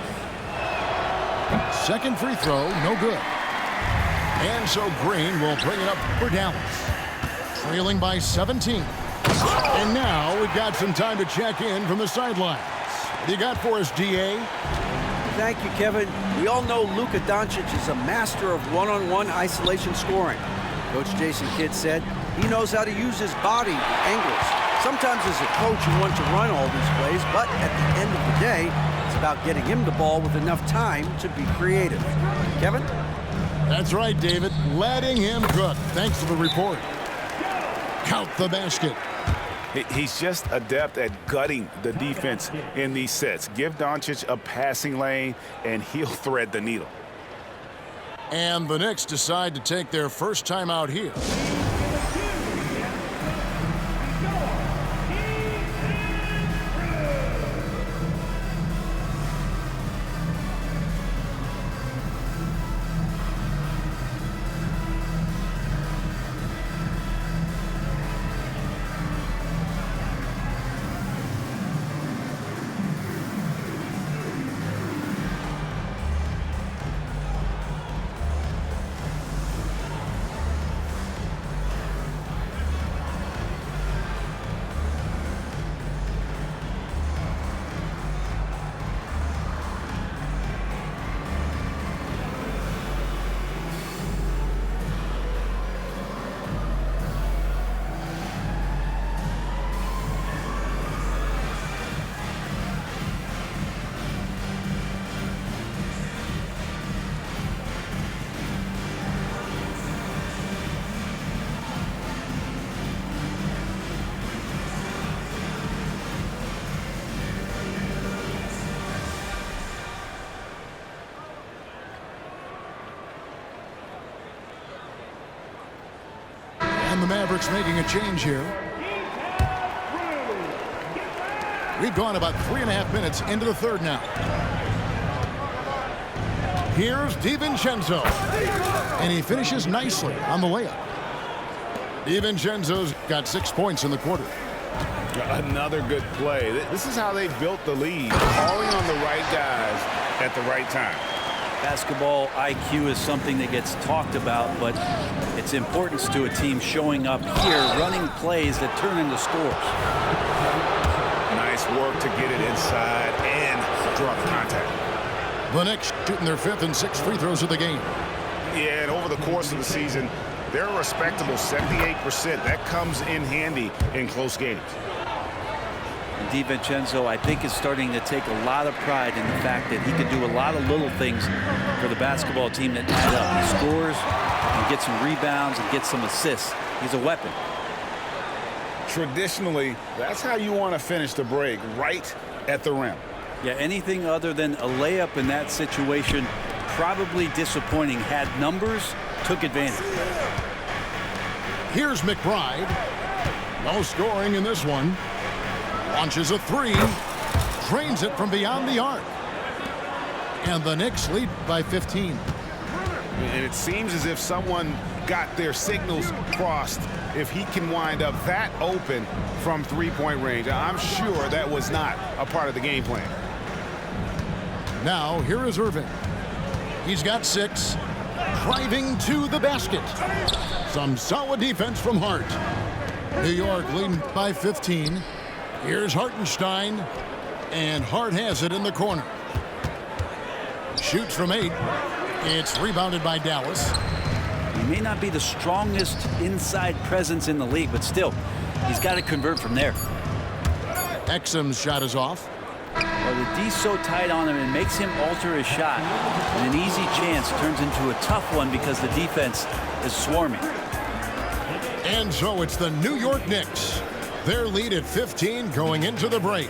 Second free throw, no good. And so Green will bring it up for Dallas. Trailing by 17. And now we've got some time to check in from the sidelines. What do you got for us, DA? Thank you, Kevin. We all know Luka Doncic is a master of one-on-one isolation scoring. Coach Jason Kidd said he knows how to use his body angles. Sometimes as a coach you want to run all these plays, but at the end of the day, it's about getting him the ball with enough time to be creative. Kevin? That's right, David. Letting him cook. Thanks for the report. Count the basket. He's just adept at gutting the defense in these sets. Give Doncic a passing lane, and he'll thread the needle. And the Knicks decide to take their first time out here. Mavericks making a change here. We've gone about 3.5 minutes into the third now. Here's DiVincenzo. And he finishes nicely on the layup. DiVincenzo's got 6 points in the quarter. Another good play. This is how they built the lead, calling on the right guys at the right time. Basketball IQ is something that gets talked about, but its importance to a team showing up here, running plays that turn into scores. Nice work to get it inside and draw the contact. The Knicks shooting their 5th and 6th free throws of the game. Yeah, and over the course of the season, they're a respectable 78%. That comes in handy in close games. DiVincenzo, I think, is starting to take a lot of pride in the fact that he can do a lot of little things for the basketball team that add up. He scores and gets some rebounds and gets some assists. He's a weapon. Traditionally, that's how you want to finish the break, right at the rim. Yeah, anything other than a layup in that situation, probably disappointing. Had numbers, took advantage. Here's McBride. No scoring in this one. Launches a 3. Drains it from beyond the arc. And the Knicks lead by 15. And it seems as if someone got their signals crossed if he can wind up that open from three-point range. I'm sure that was not a part of the game plan. Now, here is Irving. He's got 6. Driving to the basket. Some solid defense from Hart. New York leading by 15. Here's Hartenstein. And Hart has it in the corner. Shoots from 8. It's rebounded by Dallas. He may not be the strongest inside presence in the league, but still, he's got to convert from there. Exum's shot is off. Well, the D's so tight on him, it makes him alter his shot. And an easy chance turns into a tough one because the defense is swarming. And so it's the New York Knicks. Their lead at 15 going into the break.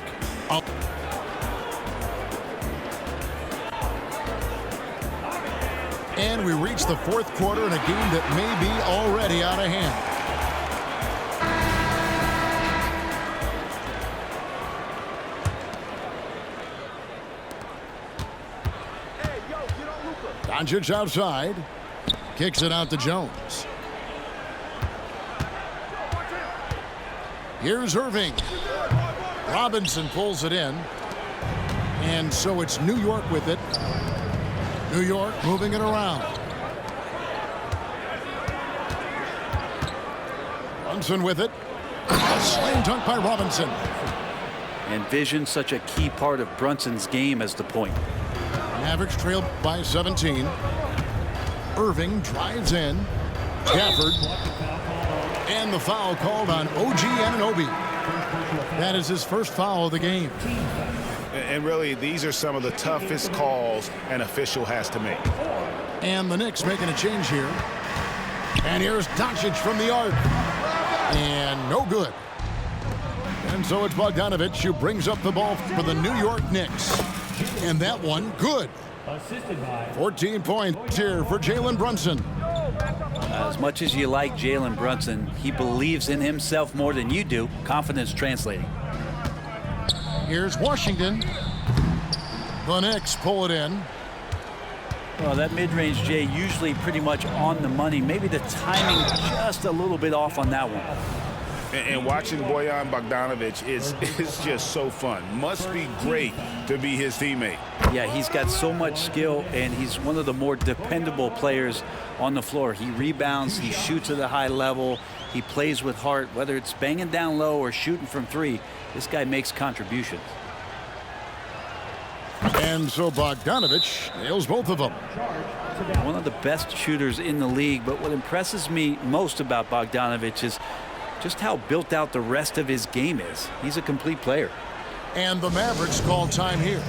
And we reach the 4th quarter in a game that may be already out of hand. Doncic outside. Kicks it out to Jones. Here's Irving. Robinson pulls it in. And so it's New York with it. New York moving it around. Brunson with it. A slam dunk by Robinson. And vision, such a key part of Brunson's game as the point. Mavericks trailed by 17. Irving drives in. Gafford. And the foul called on OG Anunoby. That is his first foul of the game. And really, these are some of the toughest calls an official has to make. And the Knicks making a change here. And here's Doncic from the arc. And no good. And so it's Bogdanovic who brings up the ball for the New York Knicks. And that one, good. 14 points here for Jalen Brunson. As much as you like Jalen Brunson, he believes in himself more than you do. Confidence translating. Here's Washington. The Knicks pull it in. Well, that mid-range, Jay, usually pretty much on the money. Maybe the timing just a little bit off on that one. And watching Bojan Bogdanovic is just so fun. Must be great to be his teammate. Yeah, he's got so much skill, and he's one of the more dependable players on the floor. He rebounds, he shoots at a high level, he plays with heart. Whether it's banging down low or shooting from 3, this guy makes contributions. And so Bogdanovic nails both of them. One of the best shooters in the league, but what impresses me most about Bogdanovic is just how built out the rest of his game is. He's a complete player. And the Mavericks call time here.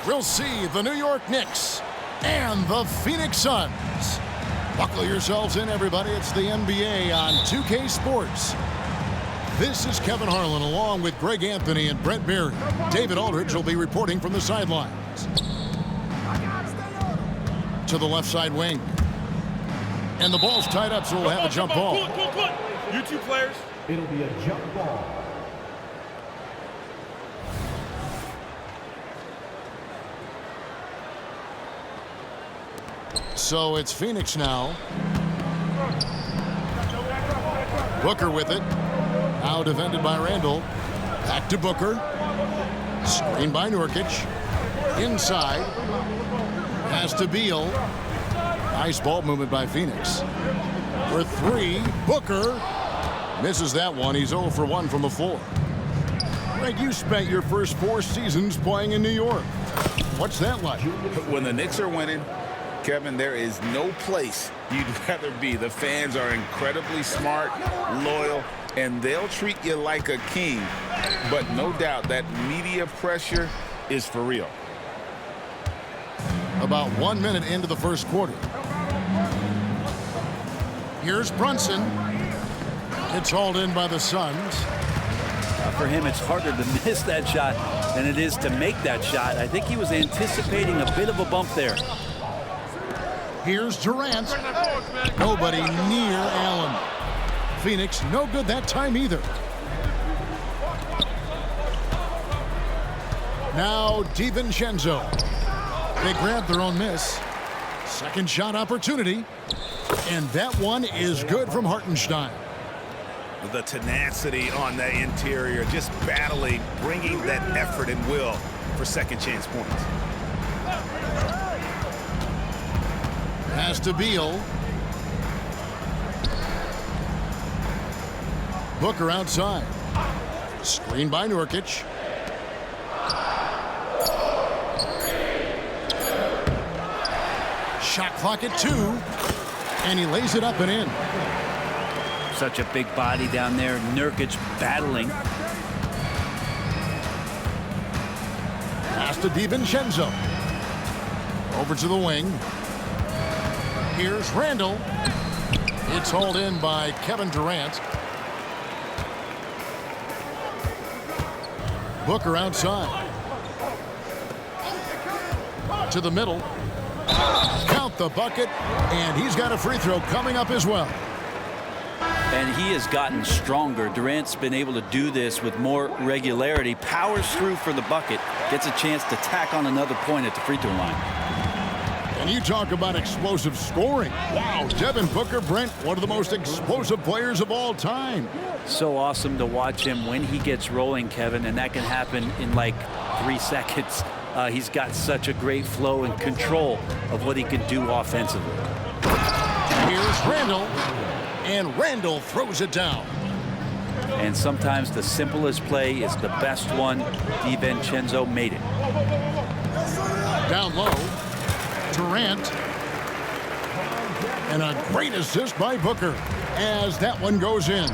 we'll see the New York Knicks and the Phoenix Suns. Buckle yourselves in, everybody. It's the NBA on 2K Sports. This is Kevin Harlan along with Greg Anthony and Brent Berry. David Aldridge will be reporting from the sidelines. To the left side wing. And the ball's tied up, so we'll have a jump ball. You two players. It'll be a jump ball. So it's Phoenix now. Booker with it. Now defended by Randall. Back to Booker. Screen by Nurkic. Inside. Pass to Beal. Nice ball movement by Phoenix. For three, Booker misses that one. He's 0 for 1 from the floor. Greg, you spent your first 4 seasons playing in New York. What's that like? When the Knicks are winning, Kevin, there is no place you'd rather be. The fans are incredibly smart, loyal, and they'll treat you like a king. But no doubt that media pressure is for real. About 1 minute into the first quarter. Here's Brunson. It's hauled in by the Suns. For him, it's harder to miss that shot than it is to make that shot. I think he was anticipating a bit of a bump there. Here's Durant. Nobody near Allen. Phoenix, no good that time either. Now DiVincenzo. They grab their own miss. Second shot opportunity. And that one is good from Hartenstein. The tenacity on the interior, just battling, bringing that effort and will for second chance points. Pass to Beal. Booker outside. Screen by Nurkic. Shot clock at 2. And he lays it up and in. Such a big body down there. Nurkic battling. Pass to DiVincenzo. Over to the wing. Here's Randall. It's hauled in by Kevin Durant. Booker outside. To the middle. Count the bucket. And he's got a free throw coming up as well. And he has gotten stronger. Durant's been able to do this with more regularity. Powers through for the bucket. Gets a chance to tack on another point at the free throw line. And you talk about explosive scoring. Wow, Devin Booker, Brent, one of the most explosive players of all time. So awesome to watch him when he gets rolling, Kevin, and that can happen in like 3 seconds. He's got such a great flow and control of what he can do offensively. Here's Randall, and Randall throws it down. And sometimes the simplest play is the best one. DiVincenzo made it. Down low. Durant. And a great assist by Booker as that one goes in.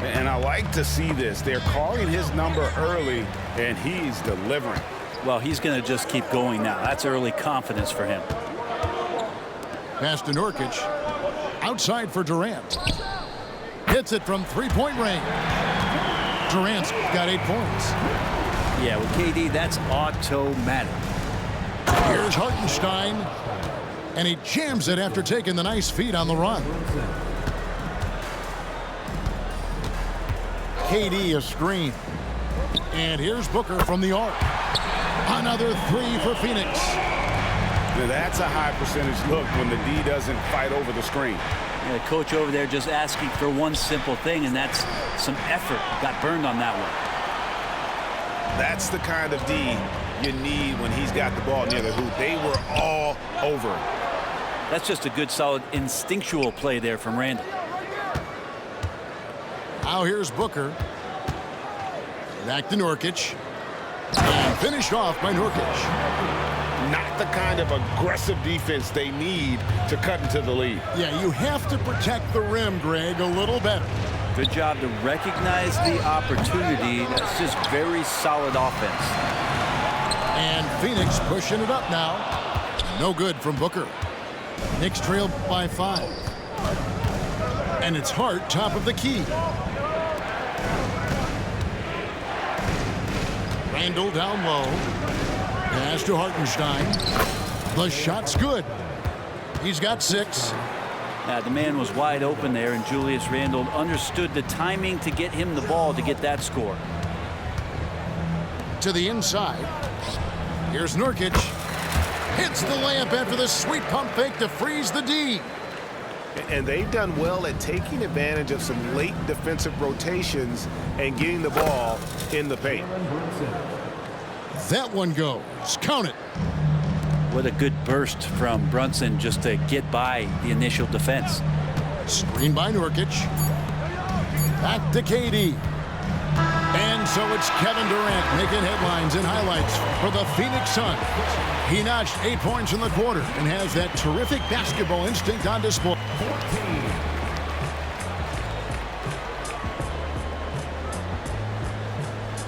And I like to see this. They're calling his number early, and he's delivering. Well, he's going to just keep going now. That's early confidence for him. Pass to Nurkic. Outside for Durant. Hits it from three-point range. Durant's got 8 points. Yeah, with KD, that's automatic. Here's Hartenstein, and he jams it after taking the nice feed on the run. KD a screen. And here's Booker from the arc. Another 3 for Phoenix. Now that's a high percentage look when the D doesn't fight over the screen. Yeah, the coach over there just asking for one simple thing, and that's some effort. Got burned on that one. That's the kind of D you need when he's got the ball near the hoop. They were all over him. That's just a good, solid, instinctual play there from Randall. Now here's Booker. Back to Nurkic. And finished off by Nurkic. Not the kind of aggressive defense they need to cut into the lead. Yeah, you have to protect the rim, Greg, a little better. Good job to recognize the opportunity. That's just very solid offense. And Phoenix pushing it up now. No good from Booker. Knicks trail by 5. And it's Hart top of the key. Randall down low. Pass to Hartenstein. The shot's good. He's got 6. The man was wide open there, and Julius Randle understood the timing to get him the ball to get that score. To the inside. Here's Nurkic. Hits the layup after the sweet pump fake to freeze the D. And they've done well at taking advantage of some late defensive rotations and getting the ball in the paint. That one goes. Count it. What a good burst from Brunson just to get by the initial defense. Screen by Nurkic. Back to KD. And so it's Kevin Durant making headlines and highlights for the Phoenix Suns. He notched 8 points in the quarter and has that terrific basketball instinct on display.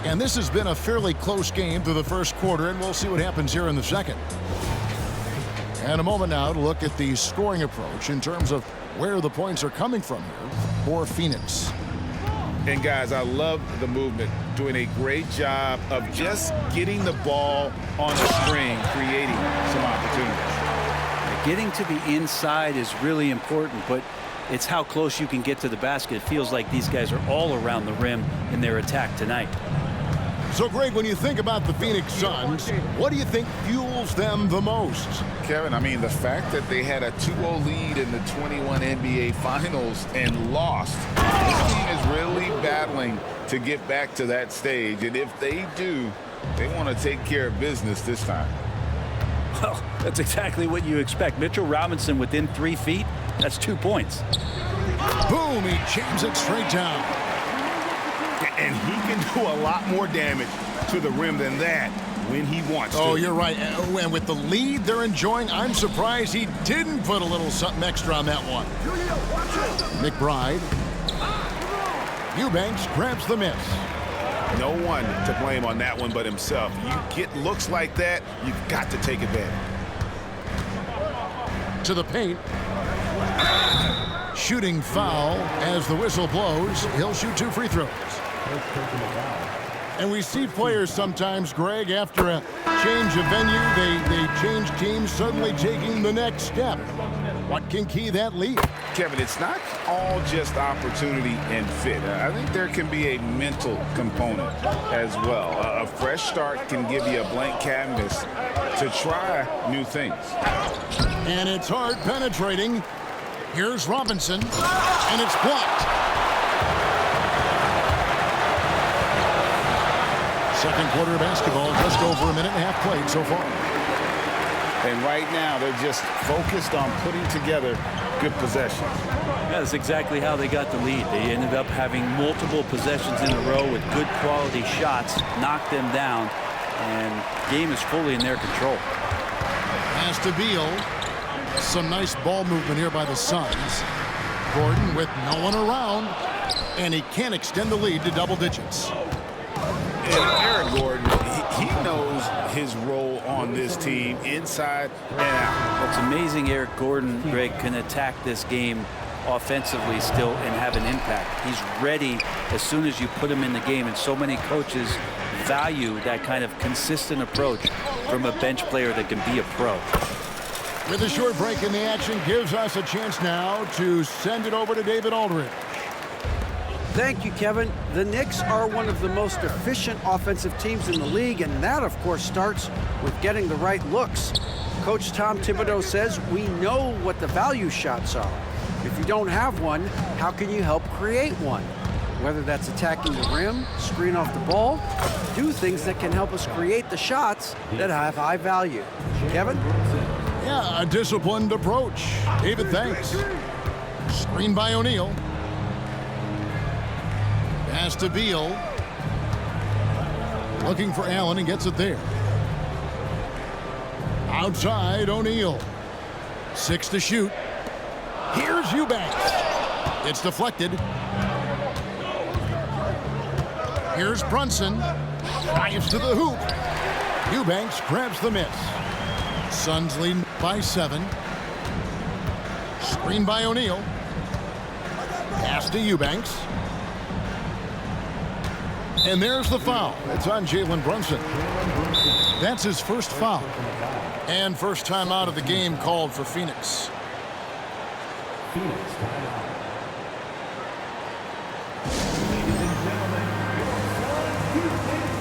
And this has been a fairly close game through the first quarter, and we'll see what happens here in the second. And a moment now to look at the scoring approach in terms of where the points are coming from here for Phoenix. And guys, I love the movement, doing a great job of just getting the ball on the string, creating some opportunities. Getting to the inside is really important, but it's how close you can get to the basket. It feels like these guys are all around the rim in their attack tonight. So, Greg, when you think about the Phoenix Suns, what do you think fuels them the most? Kevin, I mean, the fact that they had a 2-0 lead in the 21 NBA Finals and lost. This team is really battling to get back to that stage. And if they do, they want to take care of business this time. Well, that's exactly what you expect. Mitchell Robinson within 3 feet, that's 2 points. Boom, he jams it straight down. And he can do a lot more damage to the rim than that when he wants to. Oh, you're right. And with the lead they're enjoying, I'm surprised he didn't put a little something extra on that one. McBride. Eubanks grabs the miss. No one to blame on that one but himself. You get looks like that, you've got to take advantage. To the paint. Shooting foul as the whistle blows. He'll shoot 2 free throws. And we see players sometimes, Greg, after a change of venue, they change teams, suddenly taking the next step. What can key that lead? Kevin, it's not all just opportunity and fit. I think there can be a mental component as well. A fresh start can give you a blank canvas to try new things. And it's hard penetrating. Here's Robinson, and it's blocked. Second quarter of basketball, just over a minute and a half played so far. And right now, they're just focused on putting together good possessions. Yeah, that's exactly how they got the lead. They ended up having multiple possessions in a row with good quality shots, knocked them down, and game is fully in their control. Pass to Beal. Some nice ball movement here by the Suns. Gordon with no one around, and he can't extend the lead to double digits. And Eric Gordon, he knows his role on this team inside and out. It's amazing Eric Gordon, Greg, can attack this game offensively still and have an impact. He's ready as soon as you put him in the game, and so many coaches value that kind of consistent approach from a bench player that can be a pro. With a short break in the action, gives us a chance now to send it over to David Aldridge. Thank you, Kevin. The Knicks are one of the most efficient offensive teams in the league, and that, of course, starts with getting the right looks. Coach Tom Thibodeau says we know what the value shots are. If you don't have one, how can you help create one? Whether that's attacking the rim, screen off the ball, do things that can help us create the shots that have high value. Kevin? Yeah, a disciplined approach. David, thanks. Screen by O'Neal. Pass to Beal. Looking for Allen and gets it there. Outside, O'Neal. 6 to shoot. Here's Eubanks. It's deflected. Here's Brunson. Drives to the hoop. Eubanks grabs the miss. Suns lead by 7. Screen by O'Neal. Pass to Eubanks. And there's the foul. It's on Jalen Brunson. That's his first foul. And first time out of the game called for Phoenix. Phoenix timeout. Ladies and gentlemen, your son,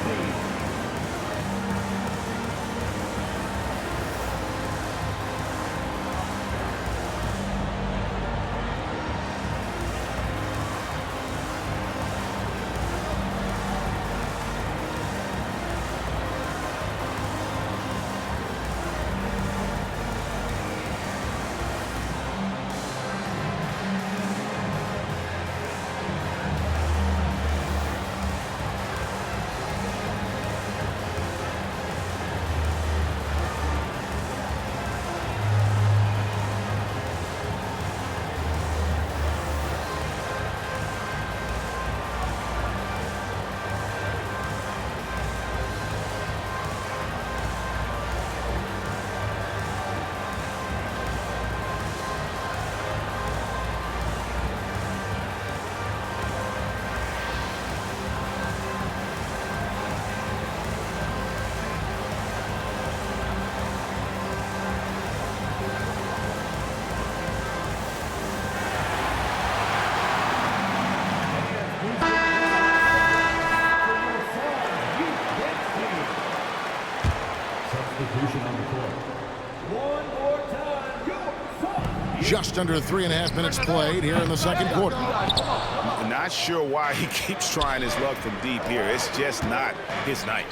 Houston. Substitution on the court. One more time, your son. Just under 3.5 minutes played here in the second quarter. Not sure why he keeps trying his luck from deep here. It's just not his night.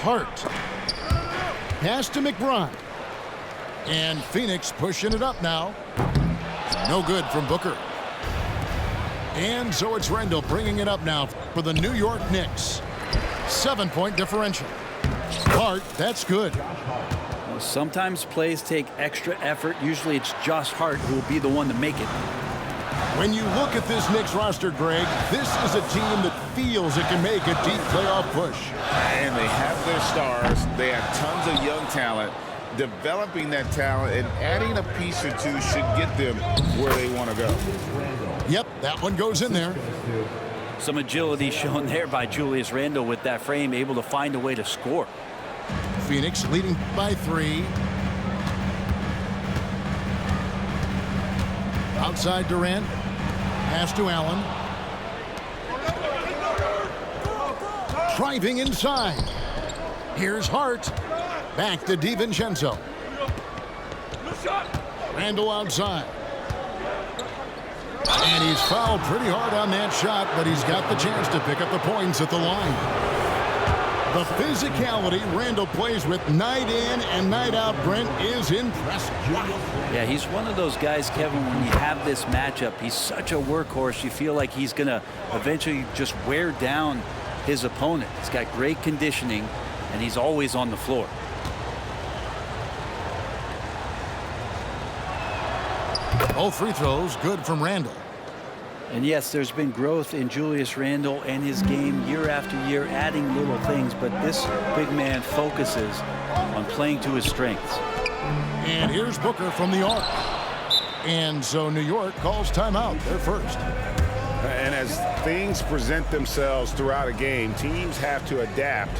Hart. Pass to McBride. And Phoenix pushing it up now. No good from Booker. And so it's Randle bringing it up now for the New York Knicks. 7-point differential. Hart, that's good. Well, sometimes plays take extra effort. Usually it's Josh Hart who will be the one to make it. When you look at this Knicks roster, Greg, this is a team that feels it can make a deep playoff push. And they have their stars. They have tons of young talent. Developing that talent and adding a piece or two should get them where they want to go. Yep, that one goes in there. Some agility shown there by Julius Randle with that frame, able to find a way to score. Phoenix leading by 3. Outside Durant. Pass to Allen. Driving inside. Here's Hart. Back to DiVincenzo. Randle outside. And he's fouled pretty hard on that shot, but he's got the chance to pick up the points at the line. The physicality Randle plays with night in and night out, Brent, is impressive. Yeah, he's one of those guys, Kevin, when you have this matchup, he's such a workhorse. You feel like he's going to eventually just wear down his opponent. He's got great conditioning, and he's always on the floor. All free throws good from Randle. And yes, there's been growth in Julius Randle and his game year after year, adding little things, but this big man focuses on playing to his strengths. And here's Booker from the arc. And so New York calls timeout. They're first. And as things present themselves throughout a game, teams have to adapt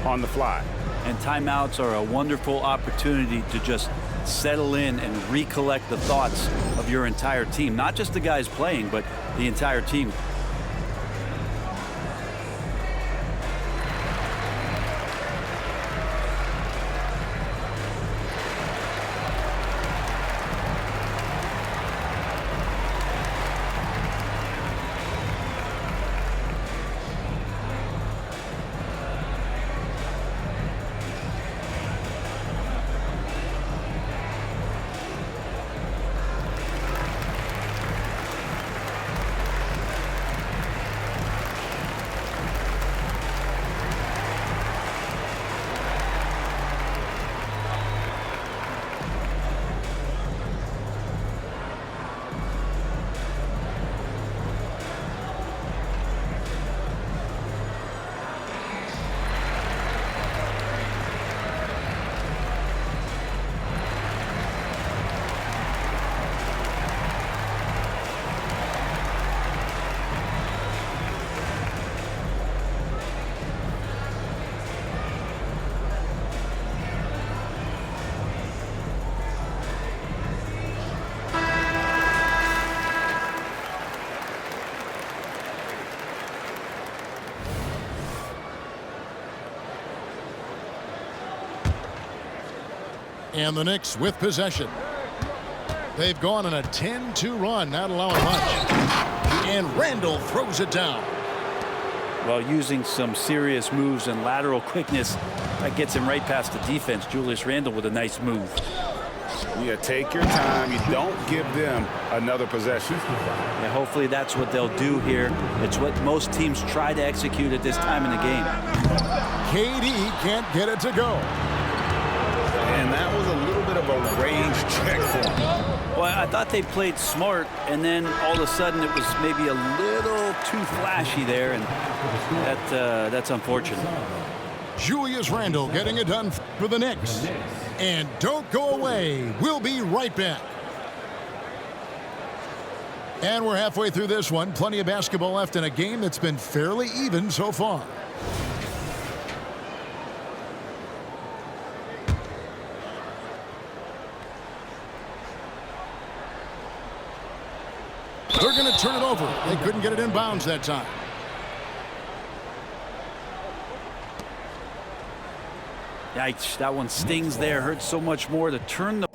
on the fly. And timeouts are a wonderful opportunity to just settle in and recollect the thoughts of your entire team. Not just the guys playing, but the entire team. And the Knicks with possession. They've gone on a 10-2 run, not allowing much. And Randle throws it down. Well, using some serious moves and lateral quickness, that gets him right past the defense. Julius Randle with a nice move. Yeah, take your time. You don't give them another possession. Yeah, hopefully that's what they'll do here. It's what most teams try to execute at this time in the game. KD can't get it to go. And that was a little bit of a range check for him. Well, I thought they played smart, and then all of a sudden it was maybe a little too flashy there, and that's unfortunate. Julius Randle getting it done for the Knicks. And don't go away. We'll be right back. And we're halfway through this one. Plenty of basketball left in a game that's been fairly even so far. They're going to turn it over. They couldn't get it in bounds that time. Yikes, that one stings there. Hurts so much more to turn the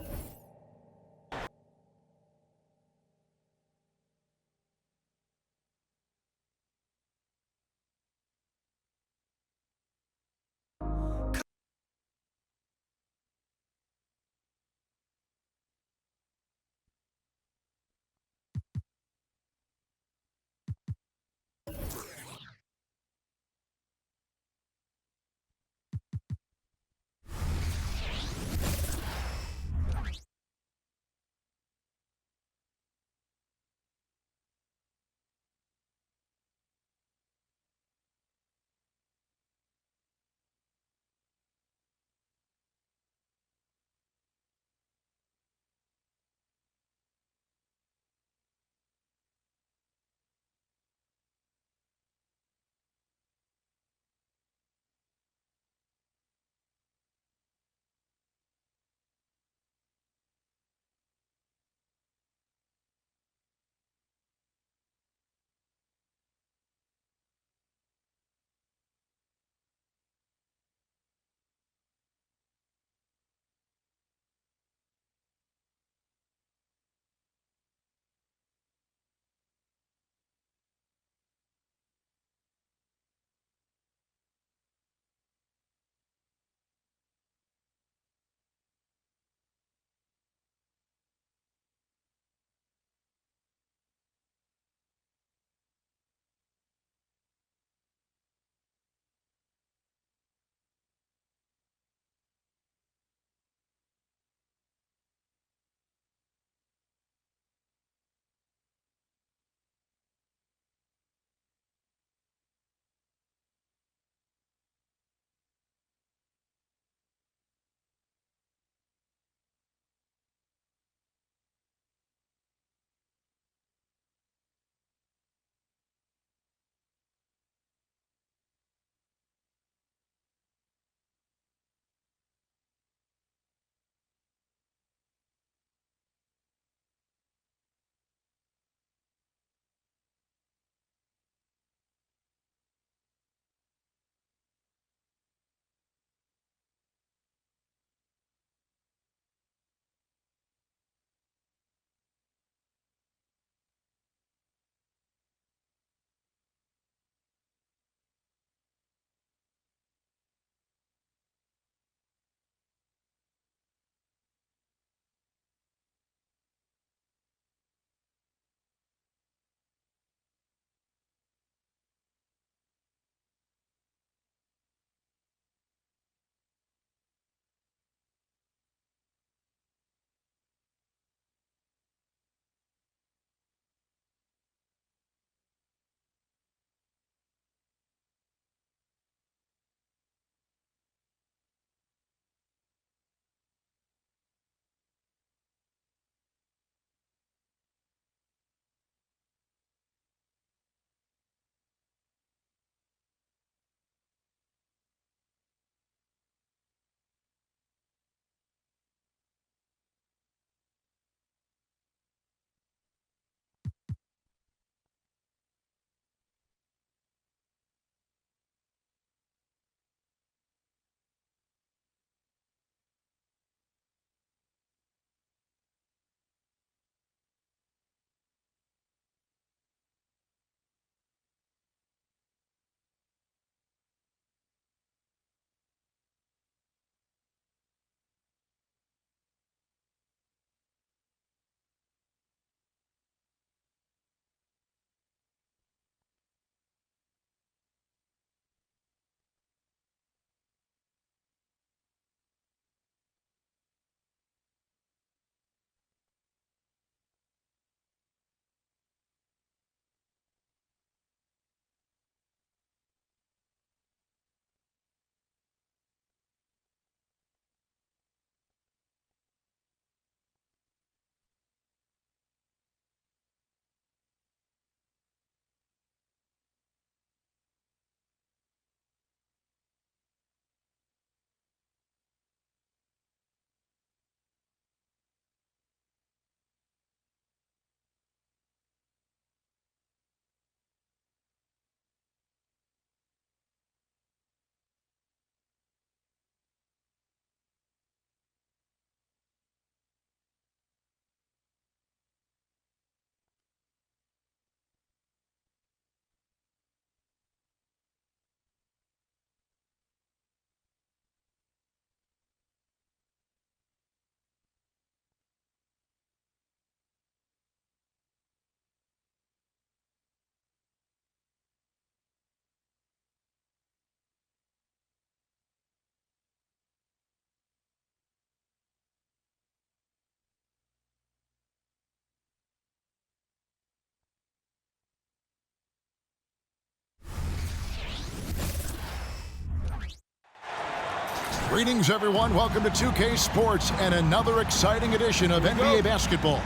Greetings, everyone. Welcome to 2K Sports and another exciting edition of NBA basketball.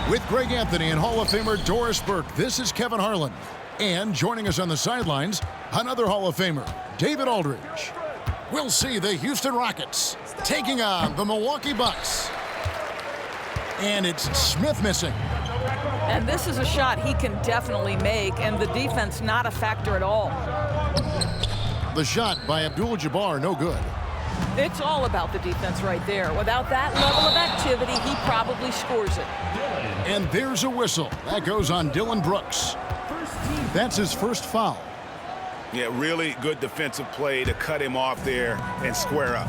With Greg Anthony and Hall of Famer Doris Burke, this is Kevin Harlan. And joining us on the sidelines, another Hall of Famer, David Aldridge. We'll see the Houston Rockets taking on the Milwaukee Bucks. And it's Smith missing. And this is a shot he can definitely make, and the defense not a factor at all. The shot by Abdul-Jabbar, no good. It's all about the defense right there. Without that level of activity, he probably scores it. And there's a whistle. That goes on Dillon Brooks. That's his first foul. Yeah, really good defensive play to cut him off there and square up.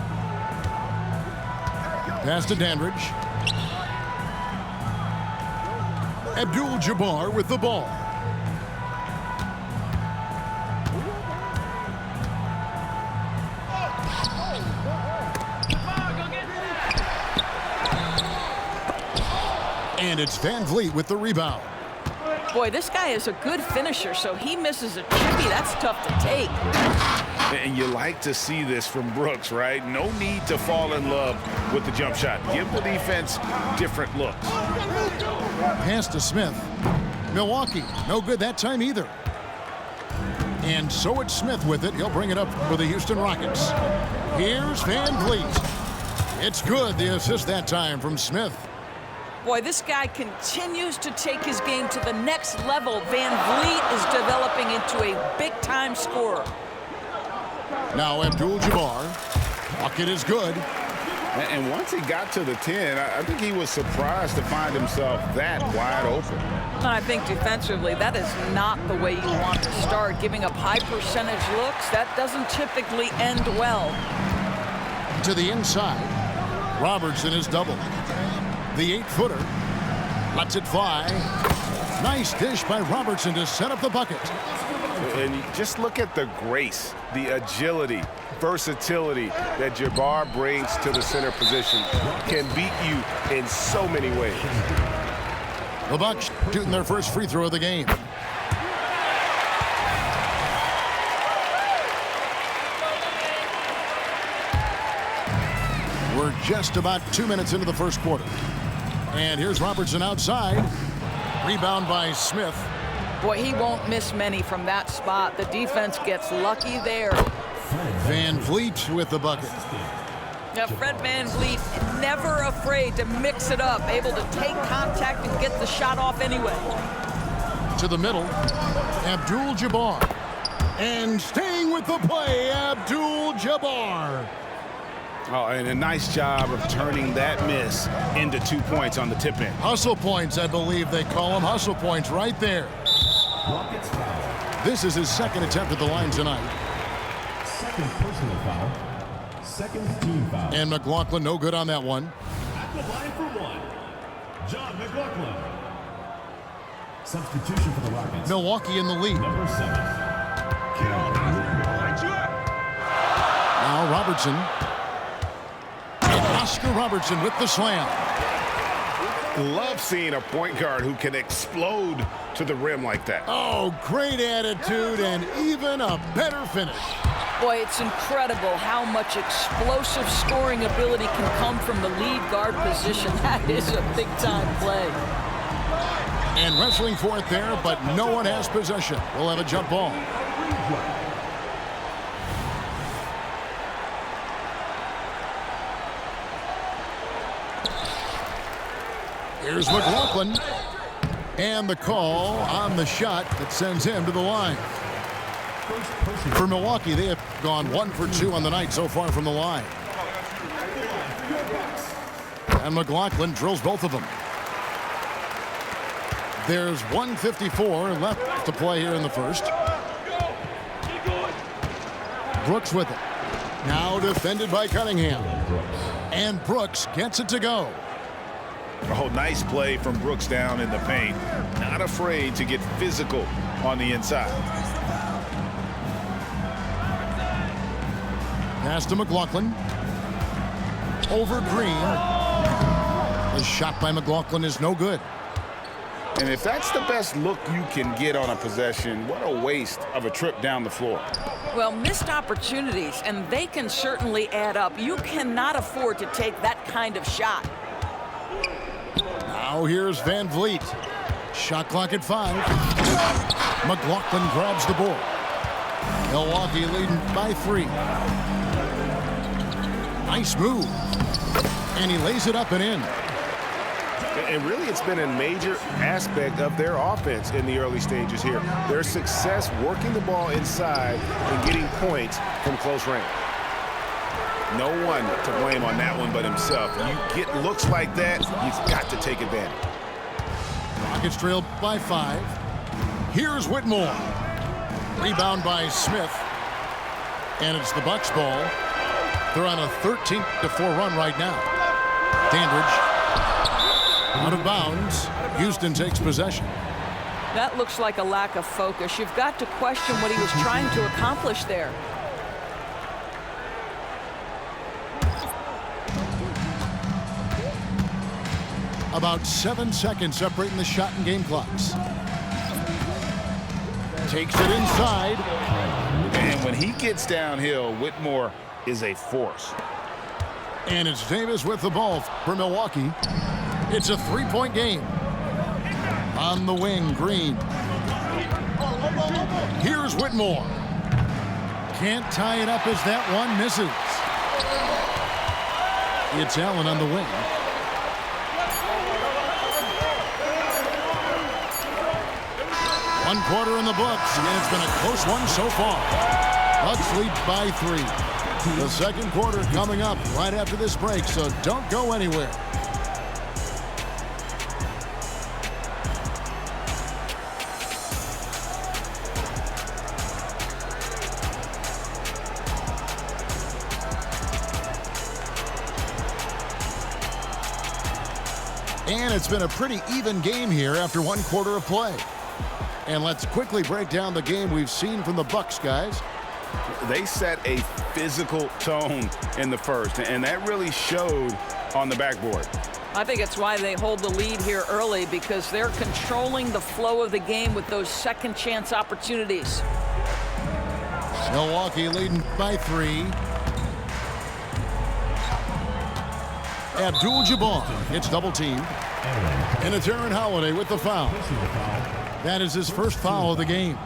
Pass to Dandridge. Abdul-Jabbar with the ball. And it's Van Vliet with the rebound. Boy, this guy is a good finisher, so he misses a chippy. That's tough to take. And you like to see this from Brooks, right? No need to fall in love with the jump shot. Give the defense different looks. Pass to Smith. Milwaukee, no good that time either. And so it's Smith with it. He'll bring it up for the Houston Rockets. Here's Van Vliet. It's good, the assist that time from Smith. Boy, this guy continues to take his game to the next level. Van Vliet is developing into a big-time scorer. Now Abdul-Jabbar. Bucket is good. And once he got to the 10, I think he was surprised to find himself that wide open. And I think defensively, that is not the way you want to start. Giving up high percentage looks, that doesn't typically end well. To the inside. Robertson is doubled. The 8-footer lets it fly. Nice dish by Robertson to set up the bucket. And just look at the grace, the agility, versatility that Jabbar brings to the center position. Can beat you in so many ways. The Bucks shooting their first free throw of the game. We're just about 2 minutes into the first quarter. And here's Robertson outside. Rebound by Smith. Boy, he won't miss many from that spot. The defense gets lucky there. Van Vliet with the bucket. Now, Fred Van Vliet, never afraid to mix it up, able to take contact and get the shot off anyway. To the middle, Abdul-Jabbar. And staying with the play, Abdul-Jabbar. Oh, and a nice job of turning that miss into 2 points on the tip in. Hustle points, I believe they call them. Hustle points right there. This is his second attempt at the line tonight. Second personal foul. Second team foul. And McLaughlin no good on that one. At the line for one, John McLaughlin. Substitution for the Rockets. Milwaukee in the lead. Number 7. Now Robertson. Oscar Robertson with the slam. Love seeing a point guard who can explode to the rim like that. Oh, great attitude and even a better finish. Boy, it's incredible how much explosive scoring ability can come from the lead guard position. That is a big-time play. And wrestling for it there, but no one has possession. We'll have a jump ball. Here's McLaughlin. And the call on the shot that sends him to the line. For Milwaukee, they have gone 1 for 2 on the night so far from the line. And McLaughlin drills both of them. There's 1:54 left to play here in the first. Brooks with it. Now defended by Cunningham. And Brooks gets it to go. Oh, nice play from Brooks down in the paint. Not afraid to get physical on the inside. Pass to McLaughlin. Over Green. The shot by McLaughlin is no good. And if that's the best look you can get on a possession, what a waste of a trip down the floor. Well, missed opportunities, and they can certainly add up. You cannot afford to take that kind of shot. Now here's Van Vliet. Shot clock at 5. McLaughlin grabs the board. Milwaukee leading by 3. Nice move. And he lays it up and in. And really, it's been a major aspect of their offense in the early stages here. Their success working the ball inside and getting points from close range. No one to blame on that one but himself. You get looks like that, you've got to take advantage. Rockets trailed by 5. Here's Whitmore. Rebound by Smith. And it's the Bucks ball. They're on a 13-4 run right now. Dandridge out of bounds. Houston takes possession. That looks like a lack of focus. You've got to question what he was trying to accomplish there. About 7 seconds separating the shot and game clocks. Takes it inside. And when he gets downhill, Whitmore is a force. And it's Davis with the ball for Milwaukee. It's a 3-point game. On the wing, Green. Here's Whitmore. Can't tie it up as that one misses. It's Allen on the wing. One quarter in the books, and it's been a close one so far. Bucks lead by 3. The second quarter coming up right after this break, so don't go anywhere. And it's been a pretty even game here after 1 quarter of play. And let's quickly break down the game we've seen from the Bucks, guys. They set a physical tone in the first, and that really showed on the backboard. I think it's why they hold the lead here early, because they're controlling the flow of the game with those second chance opportunities. Milwaukee leading by 3. Abdul-Jabbar gets double teamed. And it's Aaron Holiday with the foul. That is his first foul of the game.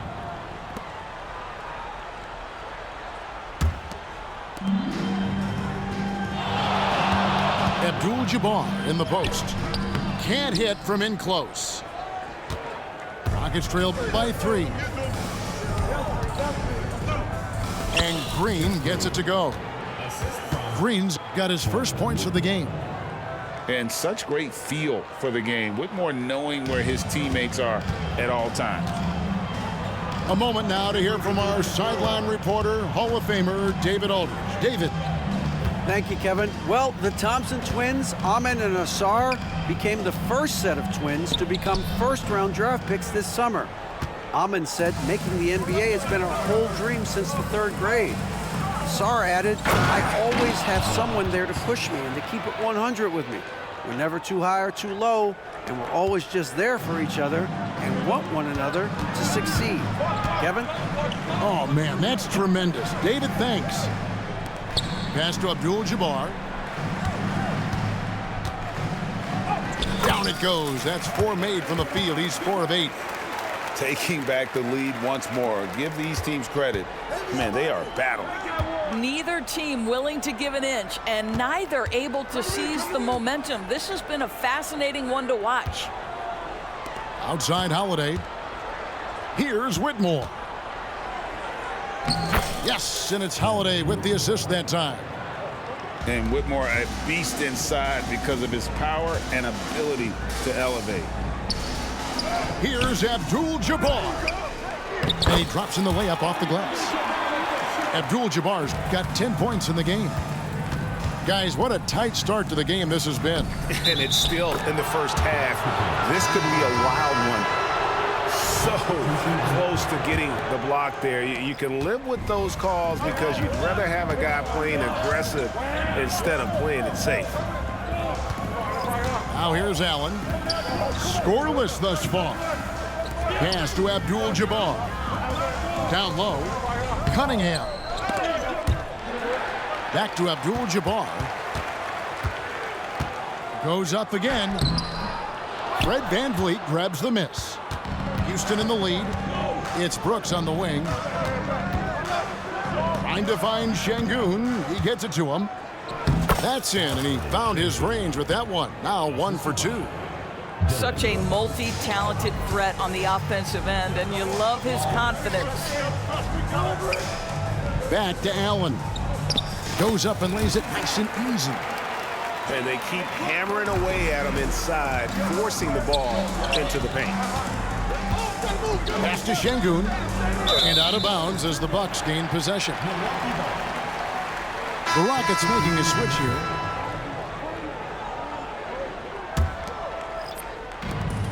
Abdul-Jabbar in the post. Can't hit from in close. Rockets trail by 3. And Green gets it to go. Green's got his first points of the game. And such great feel for the game. Whitmore knowing where his teammates are at all times. A moment now to hear from our sideline reporter, Hall of Famer David Aldridge. David. Thank you, Kevin. Well, the Thompson twins, Amen and Ausar, became the first set of twins to become first-round draft picks this summer. Amen said making the NBA has been a whole dream since the 3rd grade. Ausar added, I always have someone there to push me and to keep it 100 with me. We're never too high or too low, and we're always just there for each other and want one another to succeed. Kevin? Oh, man, that's tremendous. David, thanks. Pass to Abdul-Jabbar. Down it goes. That's 4 made from the field. He's 4 of 8. Taking back the lead once more. Give these teams credit. Man, they are battling. Neither team willing to give an inch, and neither able to seize the momentum. This has been a fascinating one to watch. Outside Holiday. Here's Whitmore. Yes, and it's Holiday with the assist that time. And Whitmore a beast inside because of his power and ability to elevate. Here's Abdul-Jabbar. And he drops in the layup off the glass. Abdul-Jabbar's got 10 points in the game. Guys, what a tight start to the game this has been. And it's still in the first half. This could be a wild one. So close to getting the block there. You can live with those calls because you'd rather have a guy playing aggressive instead of playing it safe. Now here's Allen. Scoreless thus far. Pass to Abdul-Jabbar. Down low. Cunningham. Back to Abdul-Jabbar. Goes up again. Fred VanVleet grabs the miss. Houston in the lead. It's Brooks on the wing. Trying to find Şengün. He gets it to him. That's in, and he found his range with that one. Now 1 for 2. Such a multi-talented threat on the offensive end, and you love his confidence. Back to Allen. Goes up and lays it nice and easy. And they keep hammering away at him inside, forcing the ball into the paint. Pass to Şengün. And out of bounds as the Bucks gain possession. The Rockets making a switch here.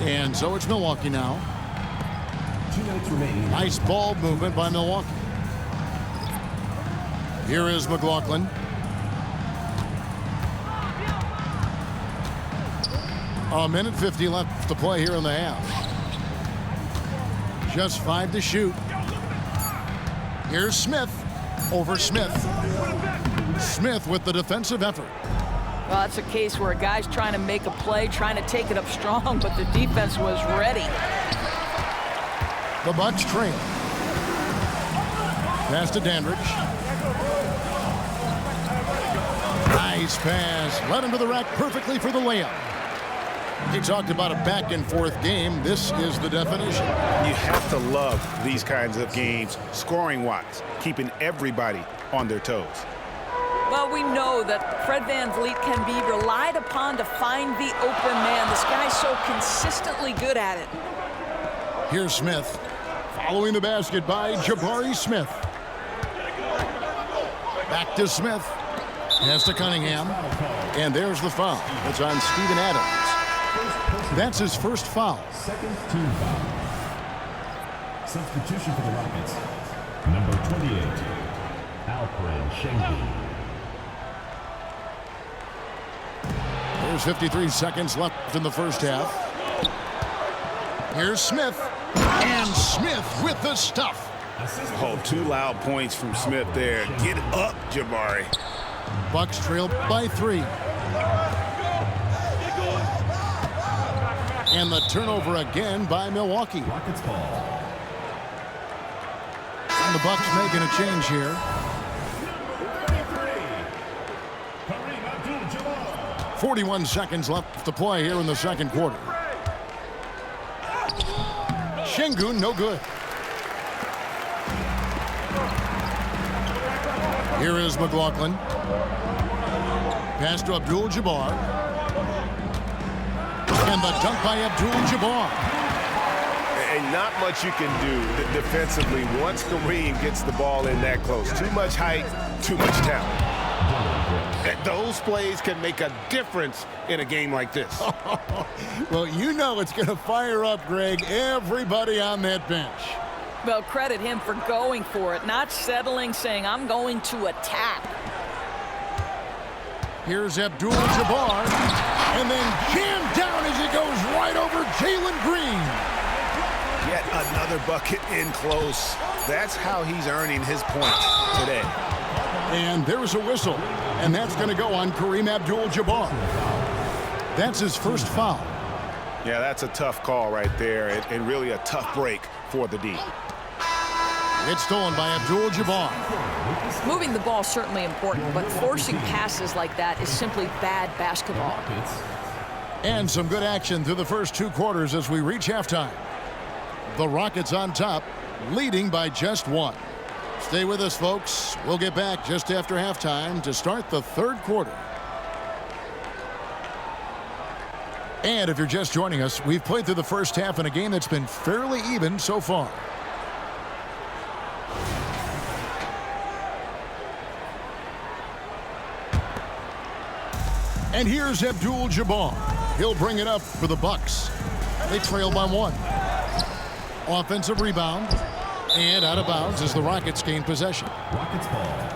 And so it's Milwaukee now. 2 minutes remaining. Nice ball movement by Milwaukee. Here is McLaughlin. A minute 50 left to play here in the half. Just 5 to shoot. Here's Smith over Smith. Smith with the defensive effort. Well, that's a case where a guy's trying to make a play, trying to take it up strong, but the defense was ready. The Bucks trail. Pass to Dandridge. Nice pass. Led him to the rack perfectly for the layup. He talked about a back-and-forth game. This is the definition. You have to love these kinds of games, scoring-wise, keeping everybody on their toes. Well, we know that Fred VanVleet can be relied upon to find the open man. This guy's so consistently good at it. Here's Smith. Following the basket by Jabari Smith. Back to Smith. Pass to Cunningham. And there's the foul. It's on Steven Adams. That's his first foul. Second team foul. Substitution for the Rockets. Number 28, Alfred Şengün. There's 53 seconds left in the first half. Here's Smith. And Smith with the stuff. Oh, 2 loud points from Smith there. Get up, Jabari. Bucks trail by 3. And the turnover again by Milwaukee. Rockets ball. And the Bucks making a change here. Kareem Abdul-Jabbar. 41 seconds left to play here in the second quarter. Şengün, no good. Here is McLaughlin. Pass to Abdul-Jabbar. And the dunk by Abdul-Jabbar. And not much you can do defensively once Kareem gets the ball in that close. Too much height, too much talent. And those plays can make a difference in a game like this. Well, you know it's going to fire up, Greg, everybody on that bench. Well, credit him for going for it, not settling, saying, I'm going to attack. Here's Abdul-Jabbar. And then jammed down as he goes right over Jalen Green. Yet another bucket in close. That's how he's earning his points today. And there's a whistle. And that's going to go on Kareem Abdul-Jabbar. That's his first foul. Yeah, that's a tough call right there, and really a tough break for the D. It's stolen by Abdul-Jabbar. Moving the ball is certainly important, but forcing passes like that is simply bad basketball. And some good action through the first 2 quarters as we reach halftime. The Rockets on top, leading by just 1. Stay with us, folks. We'll get back just after halftime to start the third quarter. And if you're just joining us, we've played through the first half in a game that's been fairly even so far. And here's Abdul-Jabbar. He'll bring it up for the Bucks. They trail by 1. Offensive rebound. And out of bounds as the Rockets gain possession. Rockets ball.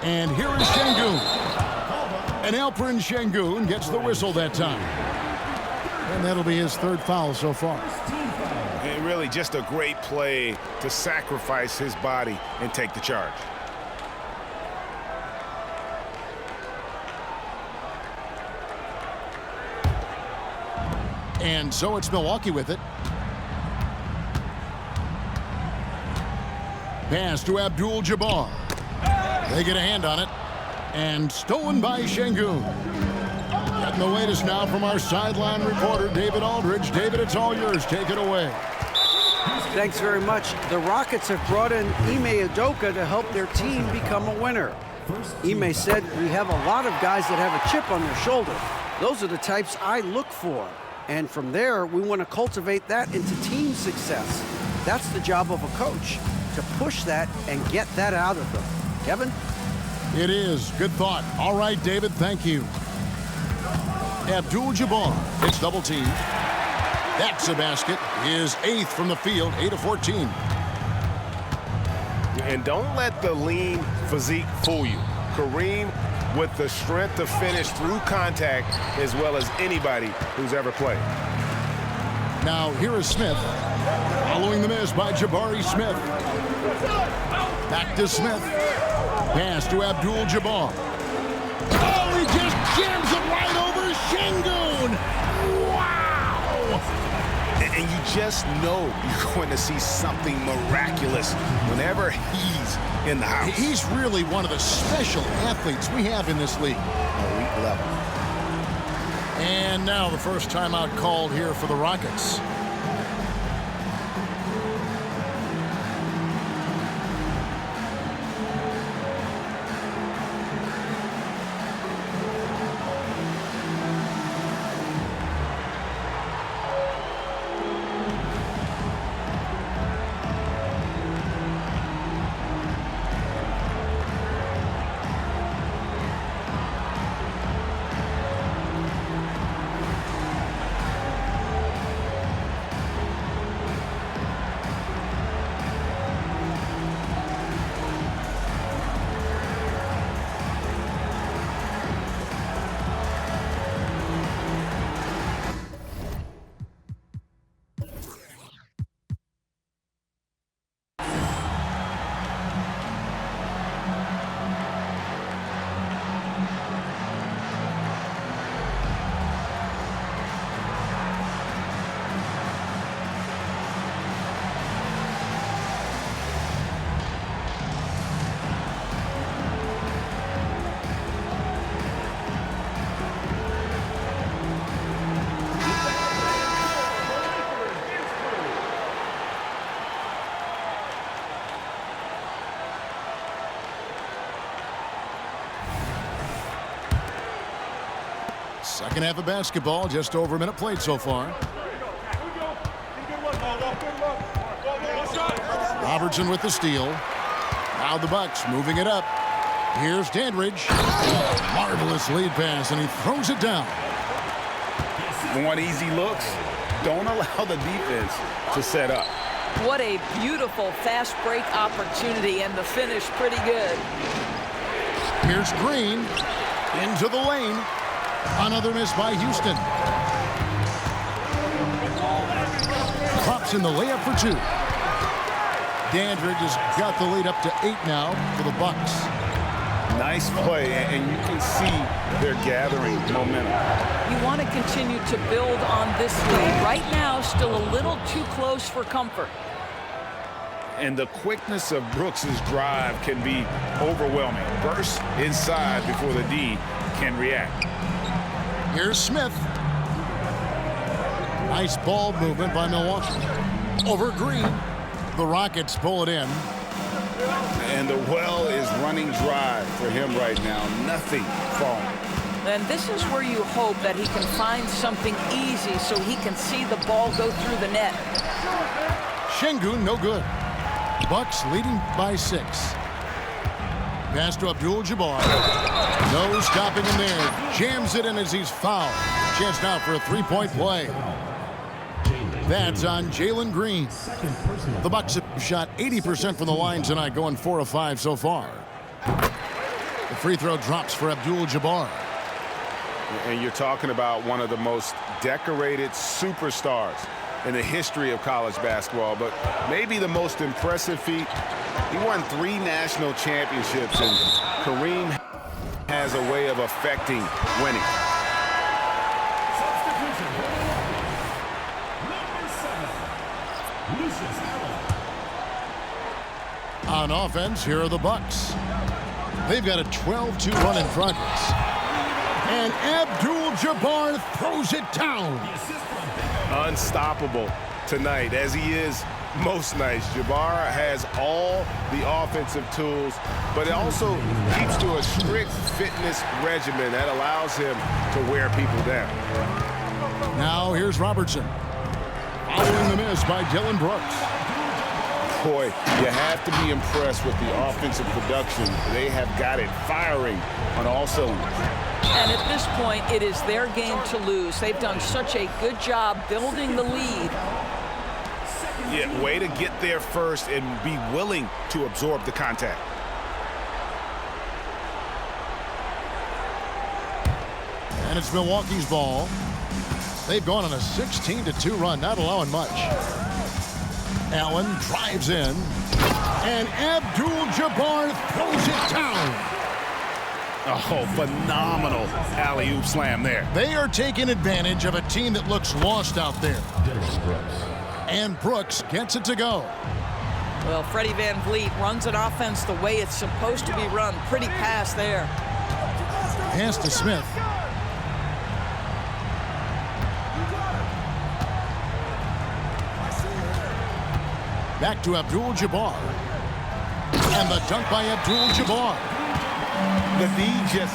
And here is Şengün. And Alperen Şengün gets the whistle that time. And that'll be his third foul so far. And really just a great play to sacrifice his body and take the charge. And so it's Milwaukee with it. Pass to Abdul-Jabbar. They get a hand on it. And stolen by Şengün. Getting the latest now from our sideline reporter, David Aldridge. David, it's all yours. Take it away. Thanks very much. The Rockets have brought in Ime Udoka to help their team become a winner. Ime said, "We have a lot of guys that have a chip on their shoulder. Those are the types I look for. And from there, we want to cultivate that into team success. That's the job of a coach, to push that and get that out of them." Kevin? It is. Good thought. All right, David, thank you. Abdul-Jabbar gets double teamed. That's a basket. His 8th from the field, 8 of 14. And don't let the lean physique fool you. Kareem with the strength to finish through contact as well as anybody who's ever played. Now here is Smith. Following the miss by Jabari Smith. Back to Smith. Pass to Abdul-Jabbar. Oh, he just jams it right over Şengün. Wow! And you just know you're going to see something miraculous whenever he's in the house. He's really one of the special athletes we have in this league. Elite level. And now the first timeout called here for the Rockets. Second half of basketball, just over a minute played so far. Robertson with the steal. Now the Bucks moving it up. Here's Dandridge. Marvelous lead pass, and he throws it down. Want easy looks? Don't allow the defense to set up. What a beautiful fast break opportunity, and the finish pretty good. Here's Green into the lane. Another miss by Houston. Pops in the layup for 2. Dandridge has got the lead up to 8 now for the Bucks. Nice play, and you can see they're gathering momentum. You want to continue to build on this lead. Right now, still a little too close for comfort. And the quickness of Brooks's drive can be overwhelming. Burst inside before the D can react. Here's Smith. Nice ball movement by Milwaukee. Over Green. The Rockets pull it in. And the well is running dry for him right now. Nothing falling. And this is where you hope that he can find something easy so he can see the ball go through the net. Şengün, no good. Bucks leading by 6. Pass to Abdul-Jabbar. No stopping him there. Jams it in as he's fouled. Chance now for a 3-point play. That's on Jalen Green. The Bucks have shot 80% from the line tonight, going 4 of 5 so far. The free throw drops for Abdul-Jabbar. And you're talking about one of the most decorated superstars in the history of college basketball, but maybe the most impressive feat. He won 3 national championships, and Kareem has a way of affecting winning. Substitution. Number 7, Lucius Allen. On offense, here are the Bucks. They've got a 12-2 run in progress. And Abdul-Jabbar throws it down. Unstoppable tonight, as he is most nights. Jabbar has all the offensive tools, but it also keeps to a strict fitness regimen that allows him to wear people down. Now here's Robertson. Following the miss by Dylan Brooks. Boy, you have to be impressed with the offensive production. They have got it firing on all cylinders. And at this point, it is their game to lose. They've done such a good job building the lead. Yeah, way to get there first and be willing to absorb the contact. And it's Milwaukee's ball. They've gone on a 16-2 run, not allowing much. Allen drives in, and Abdul-Jabbar throws it down. Oh, phenomenal alley-oop slam there. They are taking advantage of a team that looks lost out there. And Brooks gets it to go. Well, Freddie Van Vliet runs an offense the way it's supposed to be run. Pretty pass there. Pass to Smith. Back to Abdul-Jabbar. And the dunk by Abdul-Jabbar. The D just